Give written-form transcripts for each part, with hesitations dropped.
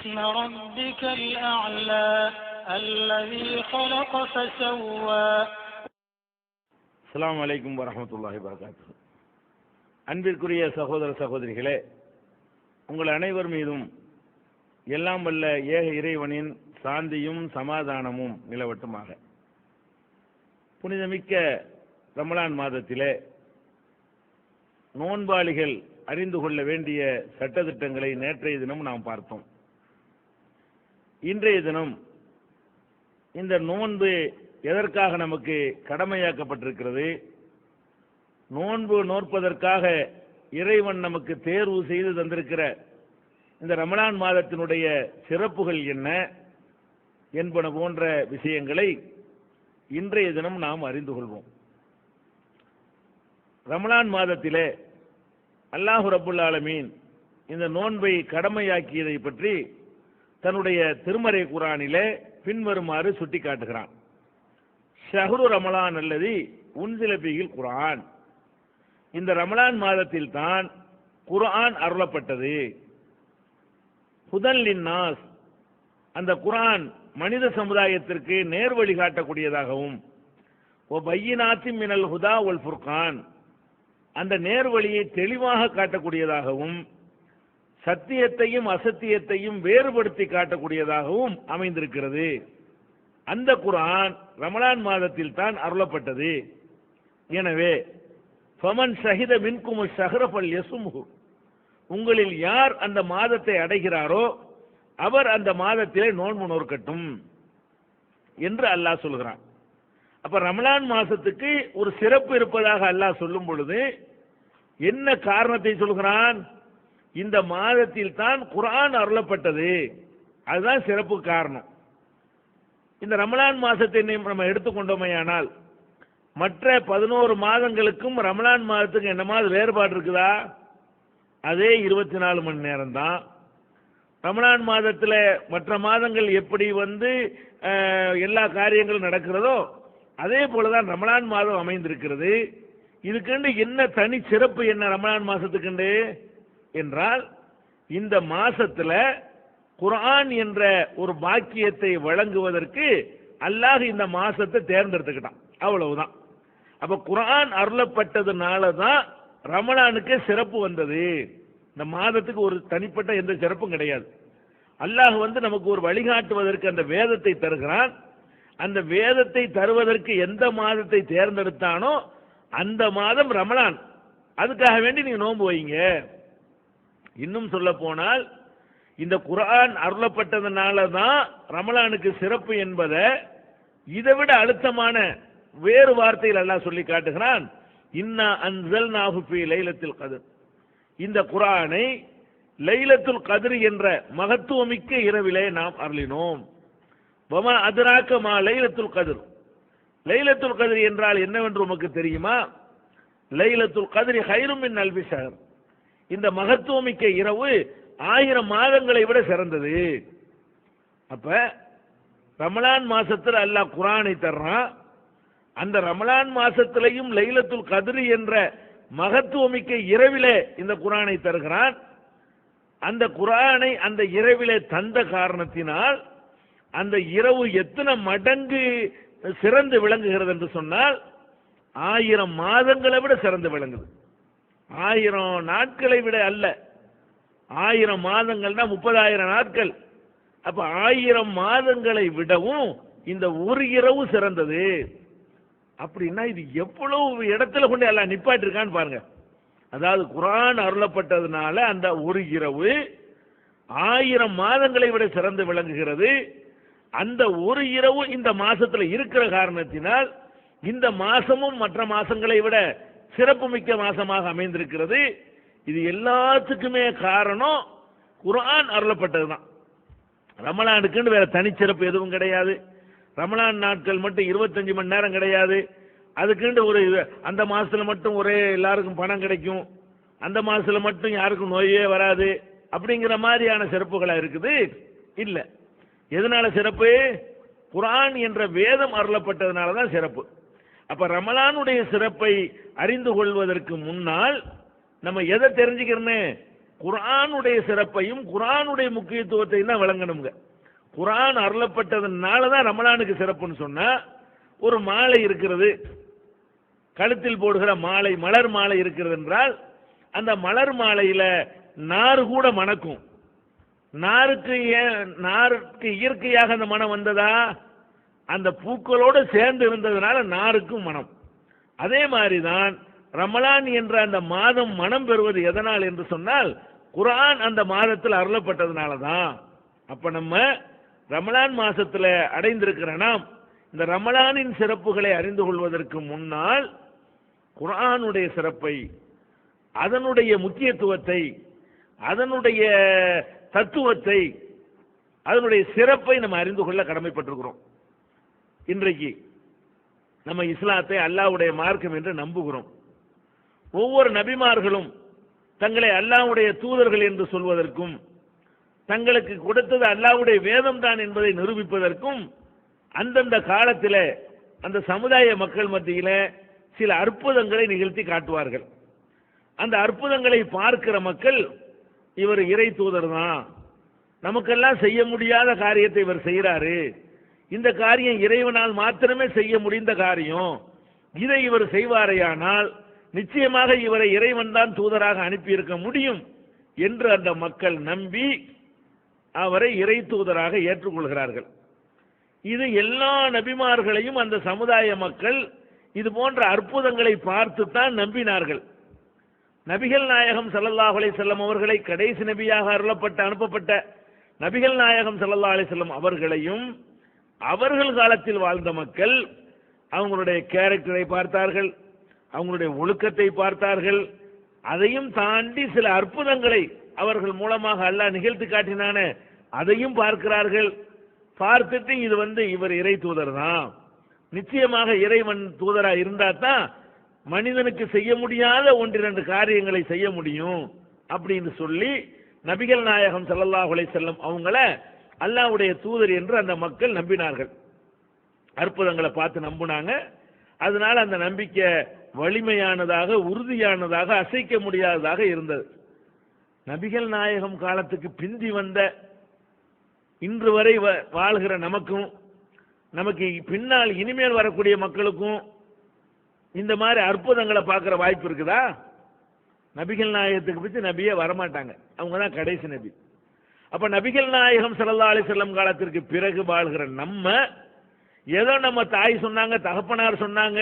اسم ربك الأعلى الذي خلق فسوى. அஸ்ஸலாமு அலைக்கும் வரஹ்மத்துல்லாஹி வபரகாத்துஹு. அன்பிற்குரிய சகோதர சகோதரிகளே, உங்கள் அனைவர் மீதும் எல்லாம் வல்ல ஏக இறைவனின் சாந்தியும் சமாதானமும் நிலவட்டுமாக. புனிதமிக்க ரமலான் மாதத்திலே நோன்பாளிகள் அறிந்து கொள்ள வேண்டிய சட்டதிட்டங்களை நேற்றைய தினம் நாம் பார்த்தோம். இன்றைய தினம் இந்த நோன்பு எதற்காக நமக்கு கடமையாக்கப்பட்டிருக்கிறது, நோன்பு நோற்பதற்காக இறைவன் நமக்கு தேர்வு செய்து தந்திருக்கிற இந்த ரமலான் மாதத்தினுடைய சிறப்புகள் என்ன என்பன போன்ற விஷயங்களை இன்றைய தினம் நாம் அறிந்து கொள்வோம். ரமலான் மாதத்திலே அல்லாஹ் ரப்புல் ஆலமீன் இந்த நோன்பை கடமையாக்கியதை பற்றி தன்னுடைய திருமறை குர்ஆனிலே பின்வருமாறு சுட்டி காட்டுகிறான். ஷஹ்ரு ரமலான் அல்லதி உன்சில ஃபீஹில் குர்ஆன். இந்த ரமலான் மாதத்தில் தான் குர்ஆன் அருளப்பட்டது. ஹுதல் லின்னாஸ், அந்த குர்ஆன் மனித சமுதாயத்திற்கு நேர்வழி காட்டக்கூடியதாகவும், ஒ பையினாத்தின் மினல் ஹுதா வல் ஃபுர்கான், அந்த நேர்வழியை தெளிவாக காட்டக்கூடியதாகவும், சத்தியத்தையும் அசத்தியத்தையும் வேறுபடுத்தி காட்டக்கூடியதாகவும் அமைந்திருக்கிறது. அந்த குர்ஆன் ரமலான் மாதத்தில் தான் அருளப்பட்டது. எனவே ஃபமன் ஷஹித மின்கும் ஷஹ்ர ஃபல்யஸும்ஹு, உங்களில் யார் அந்த மாதத்தை அடைகிறாரோ அவர் அந்த மாதத்திலே நோன்பு நோற்கட்டும் என்று அல்லாஹ் சொல்கிறான். அப்ப ரமலான் மாசத்துக்கு ஒரு சிறப்பு இருப்பதாக அல்லாஹ் சொல்லும் பொழுது என்ன காரணத்தை சொல்கிறான்? இந்த மாதத்தில் தான் குர்ஆன் அருளப்பட்டது, அதுதான் சிறப்பு காரணம். இந்த ரமலான் மாசத்தை நம்ம எடுத்துக்கொண்டோமையானால் மற்ற 11 மாதங்களுக்கும் ரமலான் மாதத்துக்கு என்ன மாதிரி வேறுபாடு இருக்குதா? அதே 24 மணி நேரம் தான். ரமலான் மாதத்தில் மற்ற மாதங்கள் எப்படி எல்லா காரியங்களும் நடக்கிறதோ அதே போலதான் ரமலான் மாதம் அமைந்திருக்கிறது. இதுக்கு என்ன தனி சிறப்பு என்ன ரமலான் மாசத்துக்கு என்றால், இந்த மாசத்துல குர்ஆன் என்ற ஒரு பாக்கியத்தை வழங்குவதற்கு அல்லாஹ் இந்த மாசத்தை தேர்ந்தெடுத்துக்கிட்டான், அவ்வளவுதான். அப்ப குர்ஆன் அருளப்பட்டதுனால தான் ரமலானுக்கு சிறப்பு வந்தது. இந்த மாதத்துக்கு ஒரு தனிப்பட்ட எந்த சிறப்பும் கிடையாது. அல்லாஹ் நமக்கு ஒரு வழிகாட்டுவதற்கு அந்த வேதத்தை தருகிறான். அந்த வேதத்தை தருவதற்கு எந்த மாதத்தை தேர்ந்தெடுத்தானோ அந்த மாதம் ரமலான். அதுக்காக வேண்டி நீங்க நோன்பு வைங்க. இன்னும் சொல்ல போனால் இந்த குர்ஆன் அருளப்பட்டதுனால தான் ரமலானுக்கு சிறப்பு என்பதை இதை விட அழுத்தமான வேறு வார்த்தையில் அல்லாஹ் சொல்லி காட்டுகிறான். இன்னா அன்ஸல்நாஹு ஃபீ லைலத்துல் கத்ர், இந்த குர்ஆனை லைலத்துல் கத்ர் என்ற மகத்துவமிக்க இரவிலே நாம் அருளினோம். வமா அத்ராக மா லைலத்துல் கத்ர், லைலத்துல் கத்ர் என்றால் என்னவென்று உமக்கு தெரியுமா? லைலத்துல் கத்ரி கைரும் மின் அல்ஃபி ஷஹர், இந்த மகத்துவமிக்க இரவு 1000 மாதங்களை விட சிறந்தது. அப்ப ரமலான் மாசத்துல அல்லாஹ் குர்ஆனை தர்றான். அந்த ரமலான் மாசத்திலையும் லைலத்துல் கத்ர் என்ற மகத்துவமிக்க இரவிலே இந்த குர்ஆனை தருகிறான். அந்த குர்ஆனை அந்த இரவிலே தந்த காரணத்தினால் அந்த இரவு எத்தனை மடங்கு சிறந்து விளங்குகிறது என்று சொன்னால் 1000 மாதங்களை விட சிறந்து விளங்குது. 1000 நாட்களை விட அல்ல, 1000 மாதங்கள்னா 30,000 நாட்கள். அப்ப 1000 மாதங்களை விடவும் இந்த ஒரு இரவு சிறந்தது. அப்படின்னா இது எவ்வளவு இடத்துல கொண்டு எல்லாம் நிப்பாட்டிருக்கான்னு பாருங்க. அதாவது குர்ஆன் அருளப்பட்டதுனால அந்த ஒரு இரவு 1000 மாதங்களை விட சிறந்து விளங்குகிறது. அந்த ஒரு இரவு இந்த மாசத்துல இருக்கிற காரணத்தினால் இந்த மாசமும் மற்ற மாசங்களை விட சிறப்புமிக்க மாசமாக அமைந்திருக்கிறது. இது எல்லாத்துக்குமே காரணம் குர்ஆன் அருளப்பட்டதுதான். ரமலானுக்குன்னு வேற தனிச்சிறப்பு எதுவும் கிடையாது. ரமலான் நாட்கள் மட்டும் 25 மணி நேரம் கிடையாது. அதுக்குண்டு ஒரு அந்த மாசத்துல மட்டும் ஒரே எல்லாருக்கும் பணம் கிடைக்கும், அந்த மாசத்துல மட்டும் யாருக்கும் நோயே வராது அப்படிங்கிற மாதிரியான சிறப்புகளா இருக்குது. இல்ல, எதனால சிறப்பு? குர்ஆன் என்ற வேதம் அருளப்பட்டதுனால தான் சிறப்பு. அப்ப ரமலானுடைய சிறப்பை அறிந்து கொள்வதற்கு முன்னால் நம்ம எதை தெரிஞ்சுக்கிறோன்னு, குர்ஆனுடைய சிறப்பையும் குர்ஆனுடைய முக்கியத்துவத்தையும் தான் விளங்கணுங்க. குர்ஆன் அருளப்பட்டதுனால தான் ரமலானுக்கு சிறப்புன்னு சொன்னா, ஒரு மாலை இருக்கிறது, கழுத்தில் போடுகிற மாலை, மலர் மாலை இருக்கிறது என்றால், அந்த மலர் மாலையில நாறு கூட மணக்கும். நாருக்கு இயற்கையாக அந்த மனம் வந்ததா? அந்த பூக்களோடு சேர்ந்து இருந்ததுனால நாருக்கும் மனம். அதே மாதிரிதான் ரமலான் என்ற அந்த மாதம் மனம் பெறுவது எதனால் என்று சொன்னால், குர்ஆன் அந்த மாதத்தில் அருளப்பட்டதுனால தான். அப்ப நம்ம ரமலான் மாசத்துல அடைந்திருக்கிற நாம் இந்த ரமலானின் சிறப்புகளை அறிந்து கொள்வதற்கு முன்னால் குர்ஆனுடைய சிறப்பை, அதனுடைய முக்கியத்துவத்தை, அதனுடைய தத்துவத்தை, அதனுடைய சிறப்பை நம்ம அறிந்து கொள்ள கடமைப்பட்டிருக்கிறோம். இன்றைக்கு நம்ம இஸ்லாத்தை அல்லாஹ்வுடைய மார்க்கம் என்று நம்புகிறோம். ஒவ்வொரு நபிமார்களும் தங்களை அல்லாஹ்வுடைய தூதர்கள் என்று சொல்வதற்கும், தங்களுக்கு கொடுத்தது அல்லாஹ்வுடைய வேதம் தான் என்பதை நிரூபிப்பதற்கும் அந்தந்த காலத்தில் அந்த சமுதாய மக்கள் மத்தியில் சில அற்புதங்களை நிகழ்த்தி காட்டுவார்கள். அந்த அற்புதங்களை பார்க்கிற மக்கள், இவர் இறை தூதர் தான், நமக்கெல்லாம் செய்ய முடியாத காரியத்தை இவர் செய்கிறாரு, இந்த காரியம் இறைவனால் மாத்திரமே செய்ய முடிந்த காரியம், இதை இவர் செய்வாரையானால் நிச்சயமாக இவரை இறைவன் தான் தூதராக அனுப்பியிருக்க முடியும் என்று அந்த மக்கள் நம்பி அவரை இறை தூதராக ஏற்றுக்கொள்கிறார்கள். இது எல்லா நபிமார்களையும் அந்த சமுதாய மக்கள் இது போன்ற அற்புதங்களை பார்த்து தான் நம்பினார்கள். நபிகள் நாயகம் ஸல்லல்லாஹு அலைஹி வஸல்லம் அவர்களை கடைசி நபியாக அனுப்பப்பட்ட நபிகள் நாயகம் ஸல்லல்லாஹு அலைஹி வஸல்லம் அவர்களையும் அவர்கள் காலத்தில் வாழ்ந்த மக்கள் அவங்களுடைய கேரக்டரை பார்த்தார்கள், அவங்களுடைய ஒழுக்கத்தை பார்த்தார்கள். அதையும் தாண்டி சில அற்புதங்களை அவர்கள் மூலமாக அல்லாஹ் நிகழ்த்தி காட்டினான அதையும் பார்க்கிறார்கள். பார்த்துட்டு இது இவர் இறை தூதர் தான், நிச்சயமாக இறைவன் தூதரா இருந்தா தான் மனிதனுக்கு செய்ய முடியாத ஒன்றிரண்டு காரியங்களை செய்ய முடியும் அப்படின்னு சொல்லி நபிகள் நாயகம் ஸல்லல்லாஹு அலைஹி வஸல்லம் அவங்கள அல்லாஹ்வுடைய தூதர் என்று அந்த மக்கள் நம்பினார்கள். அற்புதங்களை பார்த்து நம்பினாங்க. அதனால அந்த நம்பிக்கை வலிமையானதாக, உறுதியானதாக, அசைக்க முடியாததாக இருந்தது. நபிகள் நாயகம் காலத்துக்கு பிந்தி வந்த இன்று வரை வாழ்கிற நமக்கும், நமக்கு பின்னால் இனிமேல் வரக்கூடிய மக்களுக்கும் இந்த மாதிரி அற்புதங்களை பார்க்கிற வாய்ப்பு இருக்குதா? நபிகள் நாயகத்துக்கு பிடிச்சி நபியே வரமாட்டாங்க, அவங்க தான் கடைசி நபி. அப்ப நபிகள் நாயகம் ஸல்லல்லாஹு அலைஹி வஸல்லம் காலத்திற்கு பிறகு வாழ்கிற நம்ம ஏதோ நம்ம தாய் சொன்னாங்க, தகப்பனார் சொன்னாங்க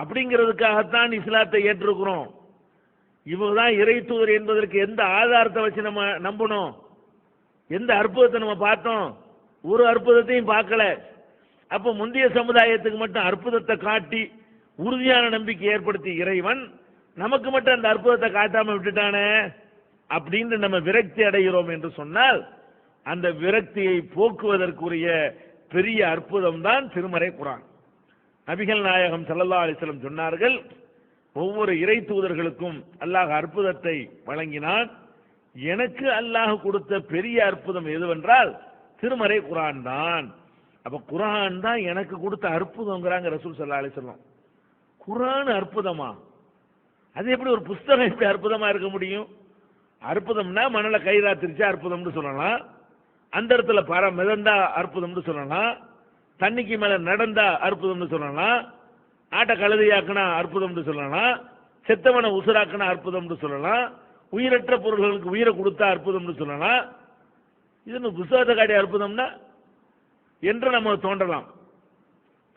அப்படிங்கிறதுக்காகத்தான் இஸ்லாத்தை ஏற்றிருக்கிறோம். இவங்க தான் இறை தூதர் என்பதற்கு எந்த ஆதாரத்தை வச்சு நம்ம நம்பணும்? எந்த அற்புதத்தை நம்ம பார்த்தோம்? ஒரு அற்புதத்தையும் பார்க்கல. அப்ப முந்தைய சமுதாயத்துக்கு மட்டும் அற்புதத்தை காட்டி உறுதியான நம்பிக்கை ஏற்படுத்தி இறைவன் நமக்கு மட்டும் அந்த அற்புதத்தை காட்டாம விட்டுட்டானே அப்படின்னு நம்ம விரக்தி அடைகிறோம் என்று சொன்னால், அந்த விரக்தியை போக்குவதற்குரிய பெரிய அற்புதம் தான் திருமறை குர்ஆன். நபிகள் நாயகம் ஸல்லல்லாஹு அலைஹி வஸல்லம் சொன்னார்கள், ஒவ்வொரு இறை தூதர்களுக்கும் அல்லாஹ் அற்புதத்தை வழங்கினான். எனக்கு அல்லாஹ் கொடுத்த பெரிய அற்புதம் எதுவென்றால் திருமறை குர்ஆன் தான். அப்ப குர்ஆன் தான் எனக்கு கொடுத்த அற்புதம்ங்கிறாங்க ரசூல் ஸல்லல்லாஹு அலைஹி வஸல்லம். குர்ஆன் அற்புதமா? அது எப்படி ஒரு புஸ்தகம் எப்படி அற்புதமா இருக்க முடியும்? அற்புதம்னா மணல கைராத்திரிச்சா அற்புதம்னு சொல்லலாம், அந்த இடத்துல மிதந்தா அற்புதம்னு சொல்லலாம், தண்ணிக்கு மேல நடந்தா அற்புதம்னு சொல்லலாம், ஆட்ட கழுதையாக்குனா அற்புதம்னு சொல்லலாம், செத்தவனை உசுராக்குனா அற்புதம்னு சொல்லலாம், உயிரற்ற பொருள்களுக்கு உயிரை கொடுத்தா அற்புதம்னு சொல்லலாம். இது புஸ்தகத்தை காட்டி அற்புதம்னா என்று நம்ம தோன்றலாம்.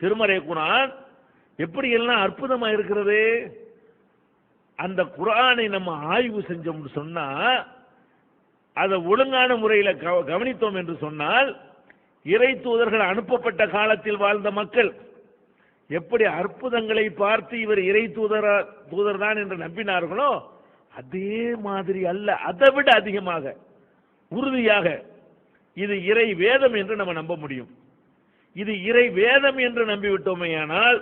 திருமறை குர்ஆன் எப்படி எல்லாம் அற்புதமா இருக்கிறது? அந்த குர்ஆனை நம்ம ஆய்வு செஞ்சோம்னு சொன்னா, அதை ஒழுங்கான முறையில் கவனித்தோம் என்று சொன்னால், இறை தூதர்கள் அனுப்பப்பட்ட காலத்தில் வாழ்ந்த மக்கள் எப்படி அற்புதங்களை பார்த்து இவர் இறை தூதர் தான் என்று நம்பினார்களோ அதே மாதிரி அல்ல, அதை விட அதிகமாக உறுதியாக இது இறை வேதம் என்று நம்ம நம்ப முடியும். இது இறை வேதம் என்று நம்பிவிட்டோமேயானால்,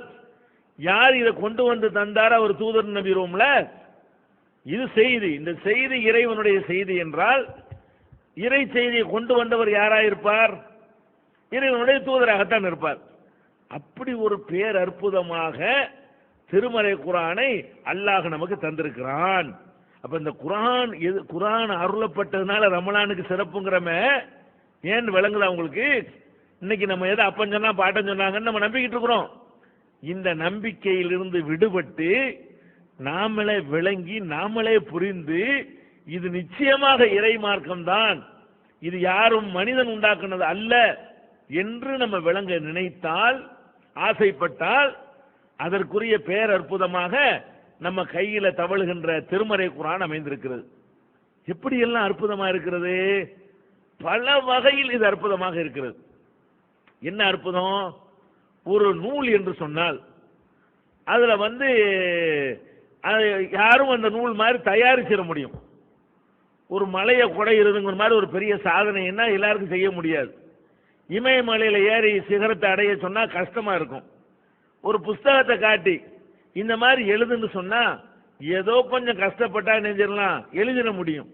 யார் இதை கொண்டு வந்து தந்தார் அவர் தூதர் நம்பிடுவோம்ல. இது செய்தி, இந்த செய்தி இறைவனுடைய செய்தி என்றால் இறை செய்தியை கொண்டு வந்தவர் யாராயிருப்பார்? இறைவனுடைய தூதராகத்தான் இருப்பார். அப்படி ஒரு பேர் அற்புதமாக திருமறை குர்ஆனை அல்லாஹ் நமக்கு தந்திருக்கிறான். அப்ப இந்த குர்ஆன் அருளப்பட்டதுனால ரமலானுக்கு சிறப்புங்கிறமே ஏன் விளங்குதா உங்களுக்கு? இன்னைக்கு நம்ம எதை அப்பன் சொன்னா பாட்டன் சொன்னாங்கன்னு நம்ம நம்பிக்கிட்டு இருக்கிறோம். இந்த நம்பிக்கையிலிருந்து விடுபட்டு நாமளே விளங்கி நாமளே புரிந்து இது நிச்சயமாக இறை மார்க்கம்தான், இது யாரும் மனிதன் உண்டாக்குனது அல்ல என்று நம்ம விளங்க நினைத்தால், ஆசைப்பட்டால், அதற்குரிய பேரற்புதமாக நம்ம கையில தவழுகின்ற திருமறை குர்ஆன் அமைந்திருக்கிறது. எப்படி எல்லாம் அற்புதமா இருக்கிறது, பல வகையில் இது அற்புதமாக இருக்கிறது. என்ன அற்புதம்? ஒரு நூல் என்று சொன்னால் அதுல யாரும் அந்த நூல் மாதிரி தயாரிச்சிட முடியும். ஒரு மலையை குடையிறதுங்கிற மாதிரி ஒரு பெரிய சாதனை என்ன எல்லாருக்கும் செய்ய முடியாது. இமயமலையில ஏறி சிகரத்தை அடைய சொன்னா கஷ்டமா இருக்கும். ஒரு புஸ்தகத்தை காட்டி இந்த மாதிரி எழுதுன்னு சொன்னா ஏதோ கொஞ்சம் கஷ்டப்பட்டா நெஞ்சிடலாம், எழுதிட முடியும்.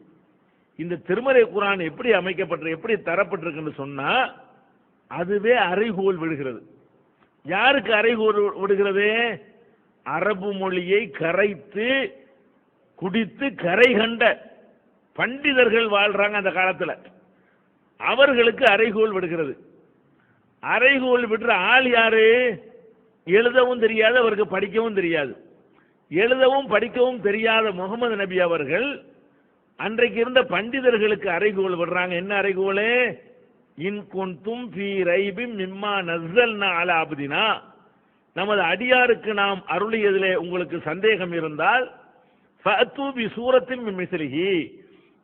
இந்த திருமறை குர்ஆன் எப்படி எப்படி தரப்பட்டிருக்குன்னு சொன்னா அதுவே அறைகோல் விடுகிறது. யாருக்கு அறைகோல் விடுகிறது? அரபு மொழியை கரைத்து குடித்து கரை கண்ட பண்டிதர்கள் வாழ்றாங்க அந்த காலத்துல, அவர்களுக்கு அறைகோல் விடுகிறது. அறைகோல் விடுற ஆள் யாரு? எழுதவும் தெரியாது, அவருக்கு படிக்கவும் தெரியாது. எழுதவும் படிக்கவும் தெரியாத முகமது நபி அவர்கள் அன்றைக்கு இருந்த பண்டிதர்களுக்கு அறைகோல் விடுறாங்க. என்ன அறைகோல்? இன் குன்தும் ஃபீ ரைபின் மிம்மா நஸ்ஸல்னா அலா அப்தினா, நமது அடியாருக்கு நாம் அருளியதிலே உங்களுக்கு சந்தேகம் இருந்தால் ஃபஅத்து பி சூரத்தின் மின் மிஸ்லிஹி,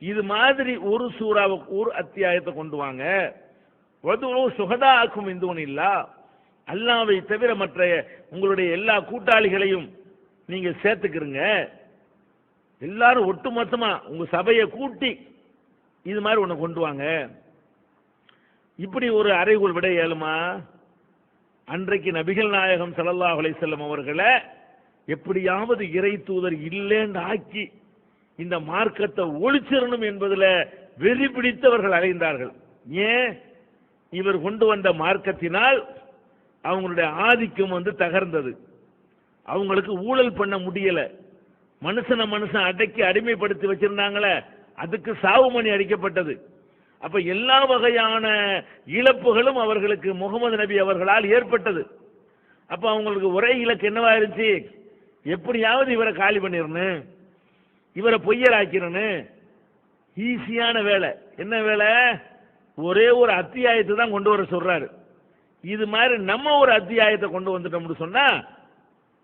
இது மாதிரி ஒரு சூறாவை ஒரு அத்தியாயத்தை கொண்டு வாங்க. வதுஉ சுஹதாஅக்கும் மின் தூனில்லாஹ், அல்லாஹ்வை தவிர மற்ற உங்களுடைய எல்லா கூட்டாளிகளையும் நீங்க சேர்த்துக்கிறங்க. எல்லாரும் ஒட்டுமொத்தமா உங்க சபையை கூட்டி இது மாதிரி ஒண்ணு கொண்டு வாங்க. இப்படி ஒரு அறைகோல் விட இயலுமா? அன்றைக்கு நபிகள் நாயகம் ஸல்லல்லாஹு அலைஹி வஸல்லம் அவர்களை எப்படியாவது இறை தூதர் இல்லைன்னு ஆக்கி இந்த மார்க்கத்தை ஒழிச்சிடணும் என்பதில் வெறி பிடித்தவர்கள் அலைந்தார்கள். ஏன்? இவர் கொண்டு வந்த மார்க்கத்தினால் அவங்களுடைய ஆதிக்கம் தகர்ந்தது. அவங்களுக்கு ஊழல் பண்ண முடியல. மனுஷன் அடக்கி அடிமைப்படுத்தி வச்சிருந்தாங்களே, அதுக்கு சாவு மணி அடிக்கப்பட்டது. அப்ப எல்லா வகையான இழப்புகளும் அவர்களுக்கு முகமது நபி அவர்களால் ஏற்பட்டது. அப்ப அவங்களுக்கு ஒரே இலக்கு என்னவாயிருச்சு? எப்படியாவது இவரை காலி பண்ணிடணும், இவரை பொய்யராக்கிறணும். ஈஸியான வேலை. என்ன வேலை? ஒரே ஒரு அத்தியாயத்தை தான் கொண்டு வர சொல்றாரு. இது மாதிரி நம்ம ஒரு அத்தியாயத்தை கொண்டு வந்துட்டோம்னு சொன்னா,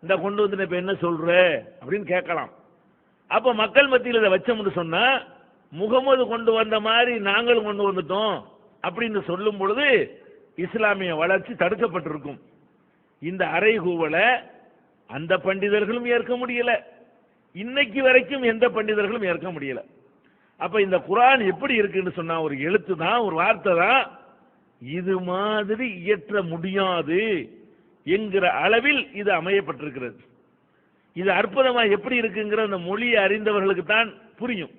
இந்த கொண்டு வந்து இப்ப என்ன சொல்ற அப்படின்னு கேட்கலாம். அப்ப மக்கள் மத்தியில் இதை வச்சோம்னு சொன்னா, முகமது கொண்டு வந்த மாதிரி நாங்களும் கொண்டு வந்துட்டோம் அப்படின்னு சொல்லும் பொழுது இஸ்லாமிய வளர்ச்சி தடுக்கப்பட்டிருக்கும். இந்த அறைகூவலை அந்த பண்டிதர்களும் ஏற்க முடியல, இன்னைக்கு வரைக்கும் எந்த பண்டிதர்களும் ஏற்க முடியல. அப்ப இந்த குர்ஆன் எப்படி இருக்குன்னு சொன்னா ஒரு எழுத்து தான், ஒரு வார்த்தை தான். இது மாதிரி இயற்ற முடியாது என்கிற அளவில் இது அமையப்பட்டிருக்கிறது. இது அற்புதமா எப்படி இருக்குங்கிற அந்த மொழியை அறிந்தவர்களுக்கு தான் புரியும்.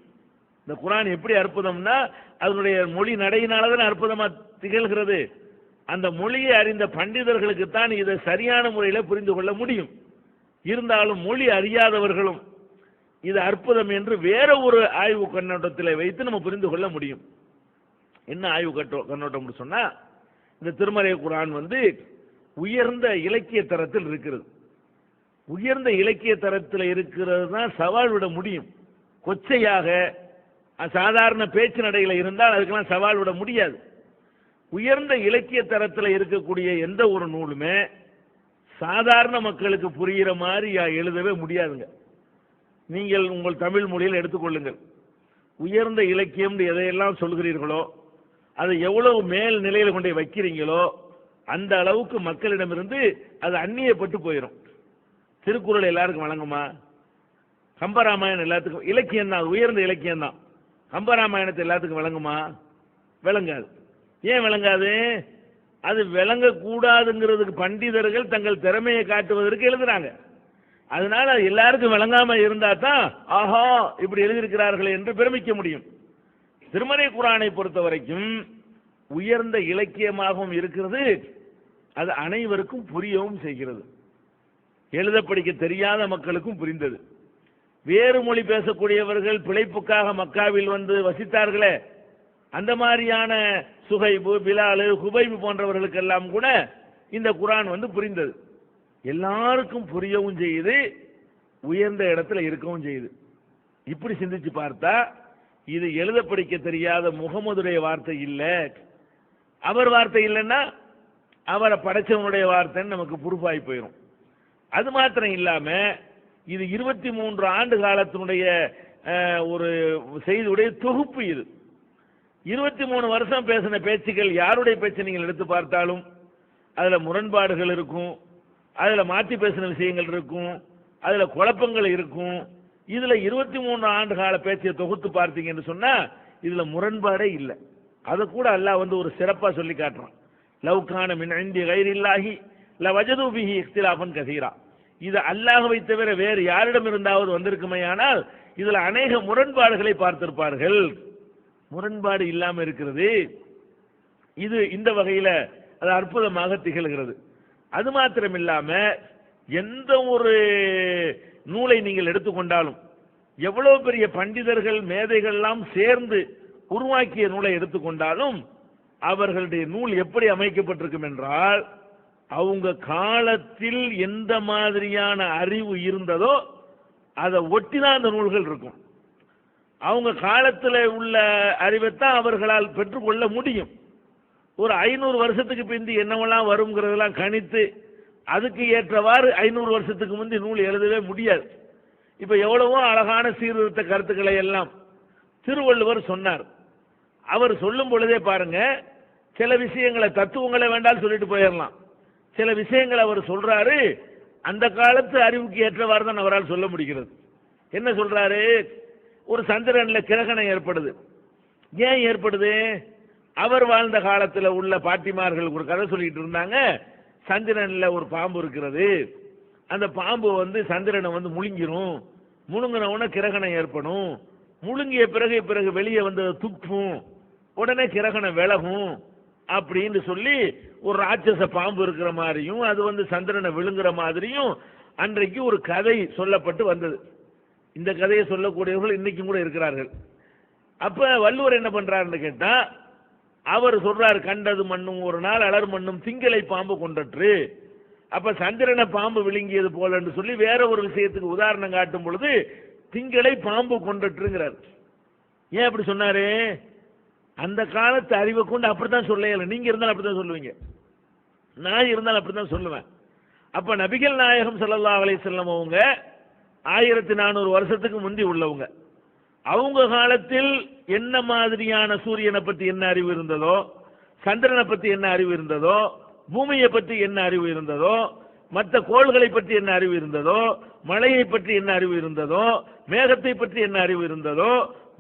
இந்த குர்ஆன் எப்படி அற்புதம்னா அதனுடைய மொழி நடையினால்தான் அற்புதமா திகழ்கிறது. அந்த மொழியை அறிந்த பண்டிதர்களுக்கு தான் இதை சரியான முறையில் புரிந்து கொள்ள முடியும். இருந்தாலும் மொழி அறியாதவர்களும் இது அற்புதம் என்று வேற ஒரு ஆய்வு கண்ணோட்டத்தில் வைத்து நம்ம புரிந்து கொள்ள முடியும். என்ன ஆய்வு கண்ணோட்டம் சொன்னா, இந்த திருமறை குர்ஆன் உயர்ந்த இலக்கிய தரத்தில் இருக்கிறது. உயர்ந்த இலக்கிய தரத்தில் இருக்கிறது தான் சவால் விட முடியும். கொச்சையாக சாதாரண பேச்சு நடையில இருந்தால் அதுக்கெல்லாம் சவால் விட முடியாது. உயர்ந்த இலக்கிய தரத்தில் இருக்கக்கூடிய எந்த ஒரு நூலுமே சாதாரண மக்களுக்கு புரிகிற மாதிரி எழுதவே முடியாதுங்க. நீங்கள் உங்கள் தமிழ் மொழியில் எடுத்துக்கொள்ளுங்கள். உயர்ந்த இலக்கியம் எதையெல்லாம் சொல்கிறீர்களோ அதை எவ்வளவு மேல் நிலையில் கொண்டு வைக்கிறீங்களோ அந்த அளவுக்கு மக்களிடமிருந்து அது அந்நியப்பட்டு போயிடும். திருக்குறள் எல்லாருக்கும் வழங்குமா? கம்பராமாயணம் எல்லாத்துக்கும் இலக்கியம் தான், உயர்ந்த இலக்கியம் தான். கம்பராமாயணத்தை எல்லாத்துக்கும் வழங்குமா? விளங்காது. ஏன் விளங்காது? அது விளங்கக்கூடாதுங்கிறதுக்கு பண்டிதர்கள் தங்கள் திறமையை காட்டுவதற்கு எழுதுறாங்க. அதனால எல்லாருக்கும் விளங்காம இருந்தா தான் ஆஹா இப்படி எழுதியிருக்கிறார்கள் என்று பெருமிக்க முடியும். திருமறை குர்ஆனை பொறுத்த வரைக்கும் உயர்ந்த இலக்கியமாகவும் இருக்கிறது, அது அனைவருக்கும் புரியவும் செய்கிறது. எழுத படிக்க தெரியாத மக்களுக்கும் புரிந்தது. வேறு மொழி பேசக்கூடியவர்கள் பிழைப்புக்காக மக்காவில் வந்து வசித்தார்களே, அந்த மாதிரியான சுஹைபு, பிலாலு, ஹுபைபு போன்றவர்களுக்கெல்லாம் கூட இந்த குர்ஆன் வந்து புரிந்தது. எல்லாருக்கும் புரியவும் செய்யுது, உயர்ந்த இடத்துல இருக்கவும் செய்யுது. இப்படி சிந்திச்சு பார்த்தா இது எழுத படிக்க தெரியாத முகமதுடைய வார்த்தை இல்லை. அவர் வார்த்தை இல்லைன்னா அவரை படைச்சவனுடைய வார்த்தைன்னு நமக்கு ப்ரூஃபாகி போயிடும். அது மாத்திரம் இல்லாம இது 23 ஆண்டு காலத்தினுடைய ஒரு செய்தியுடைய தொகுப்பு. இது 23 வருஷம் பேசின பேச்சுக்கள் யாருடைய பேச்சு நீங்கள் எடுத்து பார்த்தாலும் அதுல முரண்பாடுகள் இருக்கும், அதுல மாற்றி பேசின விஷயங்கள் இருக்கும், அதுல குழப்பங்கள் இருக்கும். இதுல 23 ஆண்டு கால பேச்சை தொகுத்து பார்த்தீங்கன்னு சொன்னா இதுல முரண்பாடே இல்லை. அதை கூட அல்லாஹ் வந்து ஒரு சிறப்பா சொல்லி காட்டுறான். லவ்கான மின் இந்தி கைரில்லாஹி லவஜது பிஹி இக்திலாஃபன் கஸீரா. இது அல்லாஹ்வை தவிர வேறு யாரிடம் இருந்தாவது வந்திருக்குமேயானால் இதுல அநேக முரண்பாடுகளை பார்த்திருப்பார்கள். முரண்பாடு இல்லாம இருக்கிறது. இது இந்த வகையில அது அற்புதமாக திகழ்கிறது. அது மாத்திரம் இல்லாம எந்த ஒரு நூலை நீங்கள் எடுத்துக்கொண்டாலும் எவ்வளவு பெரிய பண்டிதர்கள் மேதைகள் எல்லாம் சேர்ந்து உருவாக்கிய நூலை எடுத்துக்கொண்டாலும் அவர்களுடைய நூல் எப்படி அமைக்கப்பட்டிருக்கும் என்றால் அவங்க காலத்தில் எந்த மாதிரியான அறிவு இருந்ததோ அதை ஒட்டிதான் அந்த நூல்கள் இருக்கும். அவங்க காலத்தில் உள்ள அறிவைத்தான் அவர்களால் பெற்றுக்கொள்ள முடியும். ஒரு 500 வருஷத்துக்கு பிந்தி என்னவெல்லாம் வருங்கிறதெல்லாம் கணித்து அதுக்கு ஏற்றவாறு 500 வருஷத்துக்கு முந்தி நூல் எழுதவே முடியாது. இப்ப எவ்வளவோ அழகான சீர்திருத்த கருத்துக்களை எல்லாம் திருவள்ளுவர் சொன்னார். அவர் சொல்லும் பொழுதே பாருங்க, சில விஷயங்களை தத்துவங்களை வேண்டாம் சொல்லிட்டு போயிடலாம். சில விஷயங்களை அவர் சொல்றாரு, அந்த காலத்து அறிவுக்கு ஏற்றவாறு தான் அவரால் சொல்ல முடிகிறது. என்ன சொல்றாரு? ஒரு சந்திரன்ல கிரகணம் ஏற்படுது. ஏன் ஏற்படுது? அவர் வாழ்ந்த காலத்தில் உள்ள பாட்டிமார்கள் ஒரு கதை சொல்லிட்டு இருந்தாங்க. சந்திரன்ல ஒரு பாம்பு இருக்கிறது, அந்த பாம்பு வந்து சந்திரனை வந்து முழுங்கிரும், முழுங்கினவுடனே கிரகணம் ஏற்படும், முழுங்கிய பிறகு வெளியே வந்து துப்பும், உடனே கிரகணம் விலகும் அப்படின்னு சொல்லி ஒரு ராட்சச பாம்பு இருக்கிற மாதிரியும் அது வந்து சந்திரனை விழுங்குற மாதிரியும் அன்றைக்கு ஒரு கதை சொல்லப்பட்டு வந்தது. இந்த கதையை சொல்லக்கூடியவர்கள் இன்னைக்கும் கூட இருக்கிறார்கள். அப்ப வள்ளுவர் என்ன பண்றாருன்னு கேட்டா, அவர் சொல்றாரு, கண்டது மண்ணும் ஒரு நாள் அலர் மண்ணும் திங்களை பாம்பு கொண்டற்று. அப்ப சந்திரனை பாம்பு விழுங்கியது போல என்று சொல்லி வேற ஒரு விஷயத்துக்கு உதாரணம் காட்டும் பொழுது திங்களை பாம்பு கொண்டற்றுங்கிறார். ஏன் அப்படி சொன்னாரு? அந்த காலத்து அறிவை கொண்டு அப்படித்தான் சொல்ல. நீங்க இருந்தாலும் அப்படித்தான் சொல்லுவீங்க, நான் இருந்தாலும் அப்படித்தான் சொல்லுவேன். அப்ப நபிகள் நாயகம் ஸல்லல்லாஹு அலைஹி வஸல்லம் அவங்க 1400 வருஷத்துக்கு முந்தி உள்ளவங்க. அவங்க காலத்தில் என்ன மாதிரியான சூரியனை பற்றி என்ன அறிவு இருந்ததோ, சந்திரனை பற்றி என்ன அறிவு இருந்ததோ, பூமியை பற்றி என்ன அறிவு இருந்ததோ, மற்ற கோள்களை பற்றி என்ன அறிவு இருந்ததோ, மழையை பற்றி என்ன அறிவு இருந்ததோ, மேகத்தை பற்றி என்ன அறிவு இருந்ததோ,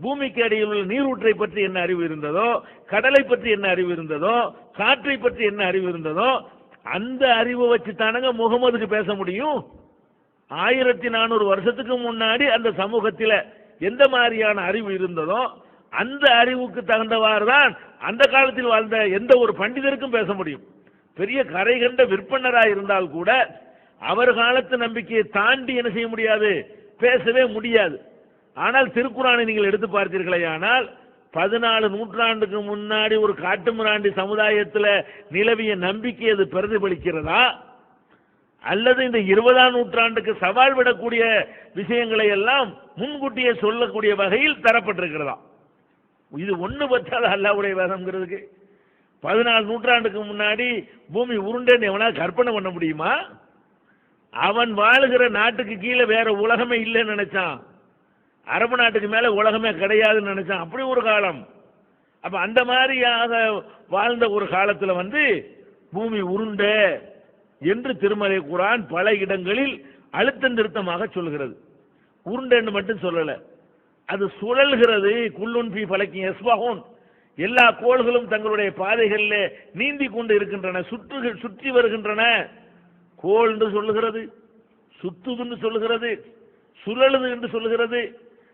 பூமிக்கு அடியில் உள்ள நீரூற்றை பற்றி என்ன அறிவு இருந்ததோ, கடலை பற்றி என்ன அறிவு இருந்ததோ, காற்றை பற்றி என்ன அறிவு இருந்ததோ, அந்த அறிவை வச்சு தானங்க முகமதுக்கு பேச முடியும். 1400 வருஷத்துக்கு முன்னாடி அந்த சமூகத்தில் எந்த மாதிரியான அறிவு இருந்ததோ அந்த அறிவுக்கு தகுந்தவாறு தான் அந்த காலத்தில் வாழ்ந்த எந்த ஒரு பண்டிதருக்கும் பேச முடியும். பெரிய கரை கண்ட விற்பனராக இருந்தால் கூட அவர் காலத்து நம்பிக்கையை தாண்டி என்ன செய்ய முடியாது, பேசவே முடியாது. ஆனால் திருக்குறானை நீங்கள் எடுத்து பார்த்தீர்களே, ஆனால் 14 நூற்றாண்டுக்கு முன்னாடி ஒரு காட்டுமிராண்டி சமுதாயத்தில் நிலவிய நம்பிக்கை அது பிரதிபலிக்கிறதா, அல்லது இந்த 20ஆம் நூற்றாண்டுக்கு சவால் விடக்கூடிய விஷயங்களை எல்லாம் முன்கூட்டியே சொல்லக்கூடிய வகையில் தரப்பட்டிருக்கிறதா? இது ஒண்ணு பத்தாத அல்லாஹ்வுடைய வேதம்ங்கிறதுக்கு 14 நூற்றாண்டுக்கு முன்னாடி பூமி உருண்டேன்னு எவனா கற்பனை பண்ண முடியுமா? அவன் வாழுகிற நாட்டுக்கு கீழே வேற உலகமே இல்லைன்னு நினைச்சான், அரபு நாட்டுக்கு மேல உலகமே கிடையாதுன்னு நினைச்சான். அப்படி ஒரு காலம். அப்ப அந்த மாதிரியாக வாழ்ந்த ஒரு காலத்துல வந்து பூமி உருண்ட என்று திருமலை குர்ஆன் பல இடங்களில் அழுத்தம் திருத்தமாக சொல்கிறது. உருண்டன்னு மட்டும் சொல்லல, அது சுழல்கிறது. குல்லுன் ஃபீ ஃபலக்கின் யஸ்பஹூன், எல்லா கோள்களும் தங்களுடைய பாதைகளில் நீந்தி கொண்டு இருக்கின்றன, சுற்றி வருகின்றன. கோள் என்று சொல்லுகிறது, சுத்துதுன்னு சொல்லுகிறது, சுழலுது என்று சொல்லுகிறது.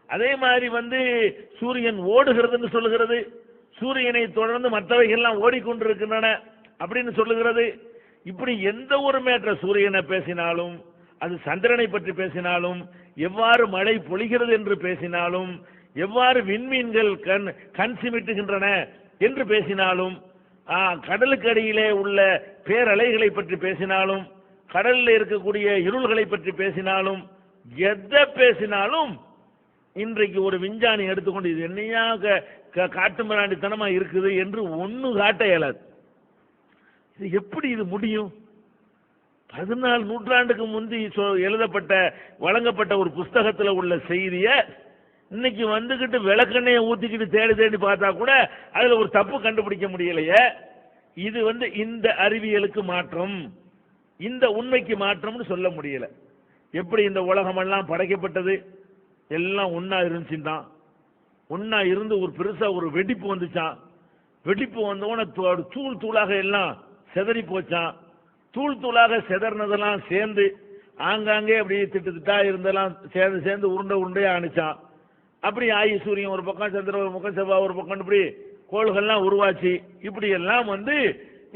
அதே மாதிரி வந்து சூரியன் ஓடுகிறது என்று சொல்லுகிறது, சூரியனை தொடர்ந்து மற்றவைகள்லாம் ஓடிக்கொண்டிருக்கின்றன அப்படின்னு சொல்லுகிறது. இப்படி எந்த ஒரு மேற்ற சூரியனை பேசினாலும் அது சந்திரனை பற்றி பேசினாலும், எவ்வாறு மழை பொழிகிறது என்று பேசினாலும், எவ்வாறு விண்மீன்கள் கண் சிமிட்டுகின்றன என்று பேசினாலும், கடலுக்கு அடியிலே உள்ள பேரலைகளை பற்றி பேசினாலும், கடலில் இருக்கக்கூடிய இருள்களை பற்றி பேசினாலும், எதை பேசினாலும் இன்றைக்கு ஒரு விஞ்ஞானி எடுத்துக்கொண்டு இது என்னையா காட்டு மிராண்டித்தனமா இருக்குது என்று ஒன்னு காட்ட இயலாது. இது எப்படி இது முடியும்? 14 நூற்றாண்டுக்கு முந்தி எழுதப்பட்ட வழங்கப்பட்ட ஒரு புஸ்தகத்தில் உள்ள செய்திய இன்னைக்கு வந்துகிட்டு விளக்கெண்ணையை ஊத்திக்கிட்டு தேடி தேடி பார்த்தா கூட அதுல ஒரு தப்பு கண்டுபிடிக்க முடியலையே. இது இந்த அறிவியலுக்கு மாற்றம், இந்த உண்மைக்கு மாற்றம்னு சொல்ல முடியல. எப்படி இந்த உலகமெல்லாம் படைக்கப்பட்டது? எல்லாம் ஒன்னா இருந்துச்சுதான். ஒன்னா இருந்து ஒரு பெருசா ஒரு வெடிப்பு வந்துச்சான். வெடிப்பு வந்தோடனே தூள் தூளாக எல்லாம் செதறி போச்சான். தூள் தூளாக செதறினதெல்லாம் சேர்ந்து ஆங்காங்கே அப்படி திட்டா இருந்தெல்லாம் சேர்ந்து சேர்ந்து உருண்டை உருண்டையா அனுச்சான். அப்படி ஆயி சூரியன் ஒரு பக்கம், சந்திரன் ஒரு பக்கம், செவ்வாய் ஒரு பக்கம், இப்படி கோள்கள்லாம் உருவாச்சு. இப்படி எல்லாம்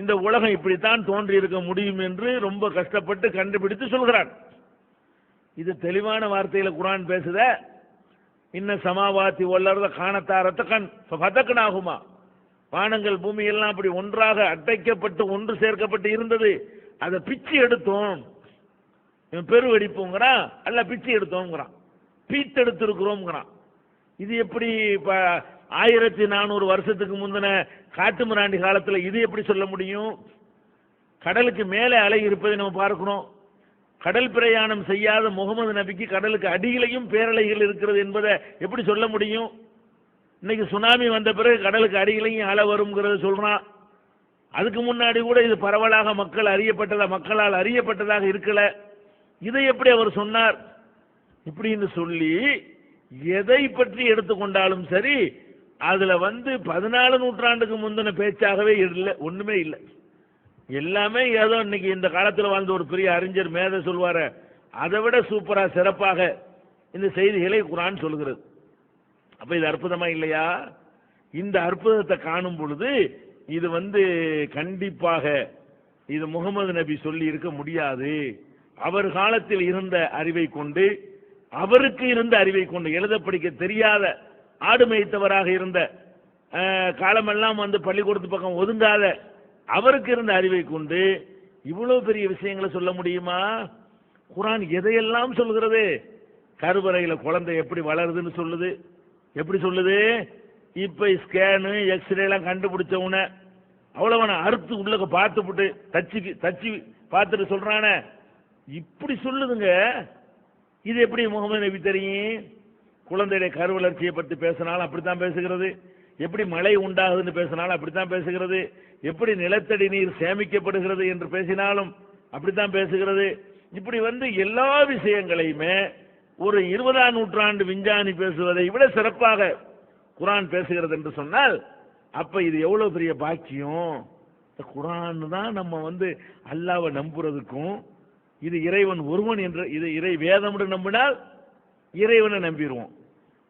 இந்த உலகம் இப்படித்தான் தோன்றி இருக்க முடியும் என்று ரொம்ப கஷ்டப்பட்டு கண்டுபிடித்து சொல்கிறான். இது தெளிவான வார்த்தையில குர்ஆன் பேசுத. இன்ன சமாவாத்தி வல்லர்த காணத்தாரத்த கண் பதக்கனாகுமா, வானங்கள் பூமி எல்லாம் அப்படி ஒன்றாக அட்டைக்கப்பட்டு ஒன்று சேர்க்கப்பட்டு இருந்தது, அதை பிச்சு எடுத்தோம். பெரு வெடிப்புங்கிறான், அல்ல பிச்சு எடுத்தோங்கிறான், பீத்தெடுத்து இருக்கிறோம்ங்கிறான். இது எப்படி 1400 வருஷத்துக்கு முந்தின காட்டு மிராண்டி காலத்தில் இது எப்படி சொல்ல முடியும்? கடலுக்கு மேலே அலை இருப்பதை நம்ம பார்க்கிறோம். கடல் பிரயாணம் செய்யாத முகமது நபிக்கு கடலுக்கு அடியிலையும் பேரலைகள் இருக்கிறது என்பதை எப்படி சொல்ல முடியும்? இன்னைக்கு சுனாமி வந்த பிறகு கடலுக்கு அடியிலையும் அலை வருங்கிறத சொல்றான். அதுக்கு முன்னாடி கூட இது பரவலாக மக்களால் அறியப்பட்டதாக இருக்கல. இதை எப்படி அவர் சொன்னார்? இப்படின்னு சொல்லி எதை பற்றி எடுத்துக்கொண்டாலும் சரி, அதுல 14 நூற்றாண்டுக்கு முந்தின பேச்சாகவே இல்லை, ஒண்ணுமே இல்லை. எல்லாமே ஏதோ இன்னைக்கு இந்த காலத்தில் வாழ்ந்த ஒரு பெரிய அறிஞர் மேதை சொல்வார, அதை விட சூப்பரா சிறப்பாக இந்த செய்திகளை குர்ஆன் சொல்கிறது. அப்ப இது அற்புதமா இல்லையா? இந்த அற்புதத்தை காணும் பொழுது இது கண்டிப்பாக இது முகமது நபி சொல்லி இருக்க முடியாது. அவர் காலத்தில் இருந்த அறிவை கொண்டு, அவருக்கு இருந்த அறிவை கொண்டு, எழுத படிக்க தெரியாத ஆடு மேய்த்தவராக இருந்த, காலமெல்லாம் பள்ளிக்கூடத்து பக்கம் ஒதுங்காத அவருக்கு இருந்த அறிவை கொண்டு இவ்வளவு பெரிய விஷயங்களை சொல்ல முடியுமா? குர்ஆன் எதையெல்லாம் சொல்கிறது? கருவறையில குழந்தை எப்படி வளருதுன்னு சொல்லுது. எப்படி சொல்லுது? இப்ப ஸ்கேனு எக்ஸ்ரே எல்லாம் கண்டுபிடிச்சவன அவ்வளவன அறுத்து உள்ள பார்த்துட்டு தச்சு பார்த்துட்டு சொல்றான, இப்படி சொல்லுதுங்க. இது எப்படி முகமது நபி தெரியும்? குழந்தையுடைய கருவளர்ச்சியை பற்றி பேசினாலும் அப்படித்தான் பேசுகிறது, எப்படி மழை உண்டாகுதுன்னு பேசினாலும் அப்படித்தான் பேசுகிறது, எப்படி நிலத்தடி நீர் சேமிக்கப்படுகிறது என்று பேசினாலும் அப்படித்தான் பேசுகிறது. இப்படி எல்லா விஷயங்களையுமே ஒரு 20ஆம் நூற்றாண்டு விஞ்ஞானி பேசுவதை விட சிறப்பாக குர்ஆன் பேசுகிறது என்று சொன்னால், அப்ப இது எவ்வளவு பெரிய பாக்கியம். குர்ஆன் தான் நம்ம அல்லாஹ்வை நம்புறதுக்கும், இது இறைவன் ஒருவன் என்று இது இறை வேதம் நம்பினால் இறைவனை நம்பிடுவோம்.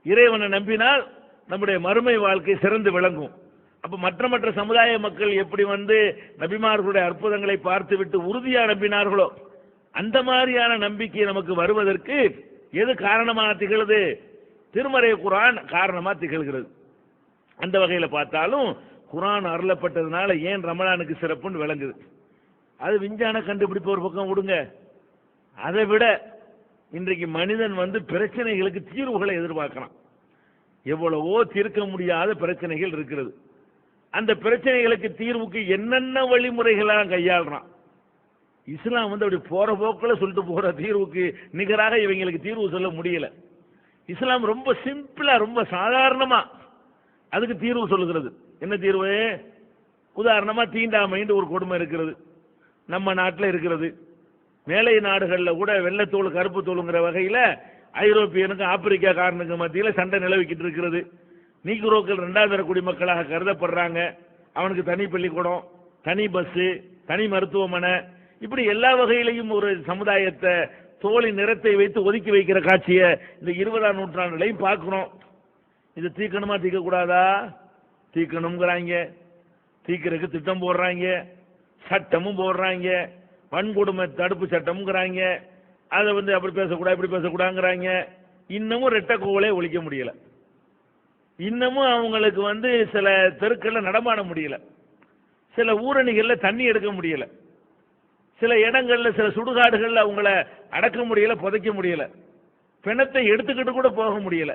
இறைவனை நம்பினால் நம்முடைய மறுமை வாழ்க்கை சிறந்து விளங்கும். அப்ப மற்ற சமுதாய மக்கள் எப்படி நபிமார்களுடைய அற்புதங்களை பார்த்துவிட்டு உறுதியா நம்பினார்களோ, அந்த மாதிரியான நம்பிக்கை நமக்கு வருவதற்கு எது காரணமாக திகழ்கிறது? திருமறை குர்ஆன் காரணமா திகழ்கிறது. அந்த வகையில பார்த்தாலும் குர்ஆன் அருளப்பட்டதுனால ஏன் ரமலானுக்கு சிறப்புன்னு விளங்குது. அது விஞ்ஞான கண்டுபிடிப்பு ஒரு பக்கம் விடுங்க. அதை விட இன்றைக்கு மனிதன் பிரச்சனைகளுக்கு தீர்வுகளை எதிர்பார்க்கிறான். எவ்வளவோ தீர்க்க முடியாத பிரச்சனைகள் இருக்கிறது. அந்த பிரச்சனைகளுக்கு தீர்வுக்கு என்னென்ன வழிமுறைகளாக கையாளுறான். இஸ்லாம் அப்படி போற போக்கில் சொல்லிட்டு போற தீர்வுக்கு நிகராக இவங்களுக்கு தீர்வு சொல்ல முடியல. இஸ்லாம் ரொம்ப சிம்பிளா, ரொம்ப சாதாரணமா அதுக்கு தீர்வு சொல்லுகிறது. என்ன தீர்வு? உதாரணமா தீண்டாமைன்னு ஒரு கொடுமை இருக்கிறது, நம்ம நாட்டில் இருக்கிறது. மேலை நாடுகளில் கூட வெள்ளைத்தோல் கருப்பு தோலுங்கிற வகையில் ஐரோப்பியனுக்கு ஆப்பிரிக்காக்காரனுக்கு மத்தியில் சண்டை நிலவிக்கிட்டு இருக்கிறது. நீக்ரோக்கள் 2வது தர குடிமக்களாக கருதப்படுறாங்க. அவனுக்கு தனி பள்ளிக்கூடம், தனி பஸ், தனி மருத்துவமனை, இப்படி எல்லா வகையிலையும் ஒரு சமுதாயத்தை தோலின் நிறத்தை வைத்து ஒதுக்கி வைக்கிற காட்சியை இந்த 20ஆம் நூற்றாண்டுலையும் பார்க்கிறோம். இது தீக்கணுமா தீர்க்கக்கூடாதா? தீக்கணுங்கிறாங்க, தீக்கிறதுக்கு திட்டம் போடுறாங்க, சட்டமும் போடுறாங்க, வன்கொடுமை தடுப்பு சட்டம்ங்கிறாங்க, அதை வந்து அப்படி பேசக்கூடாது இப்படி பேசக்கூடாதுங்கிறாங்க. இன்னமும் ரெட்டை கோவலே ஒழிக்க முடியல. இன்னமும் அவங்களுக்கு வந்து சில தெருக்கள்ல நடமாட முடியல, சில ஊரணிகள்ல தண்ணி எடுக்க முடியல, சில இடங்கள்ல சில சுடுகாடுகள்ல அவங்கள அடக்க முடியல, புதைக்க முடியல, பிணத்தை எடுத்துக்கிட்டு கூட போக முடியல.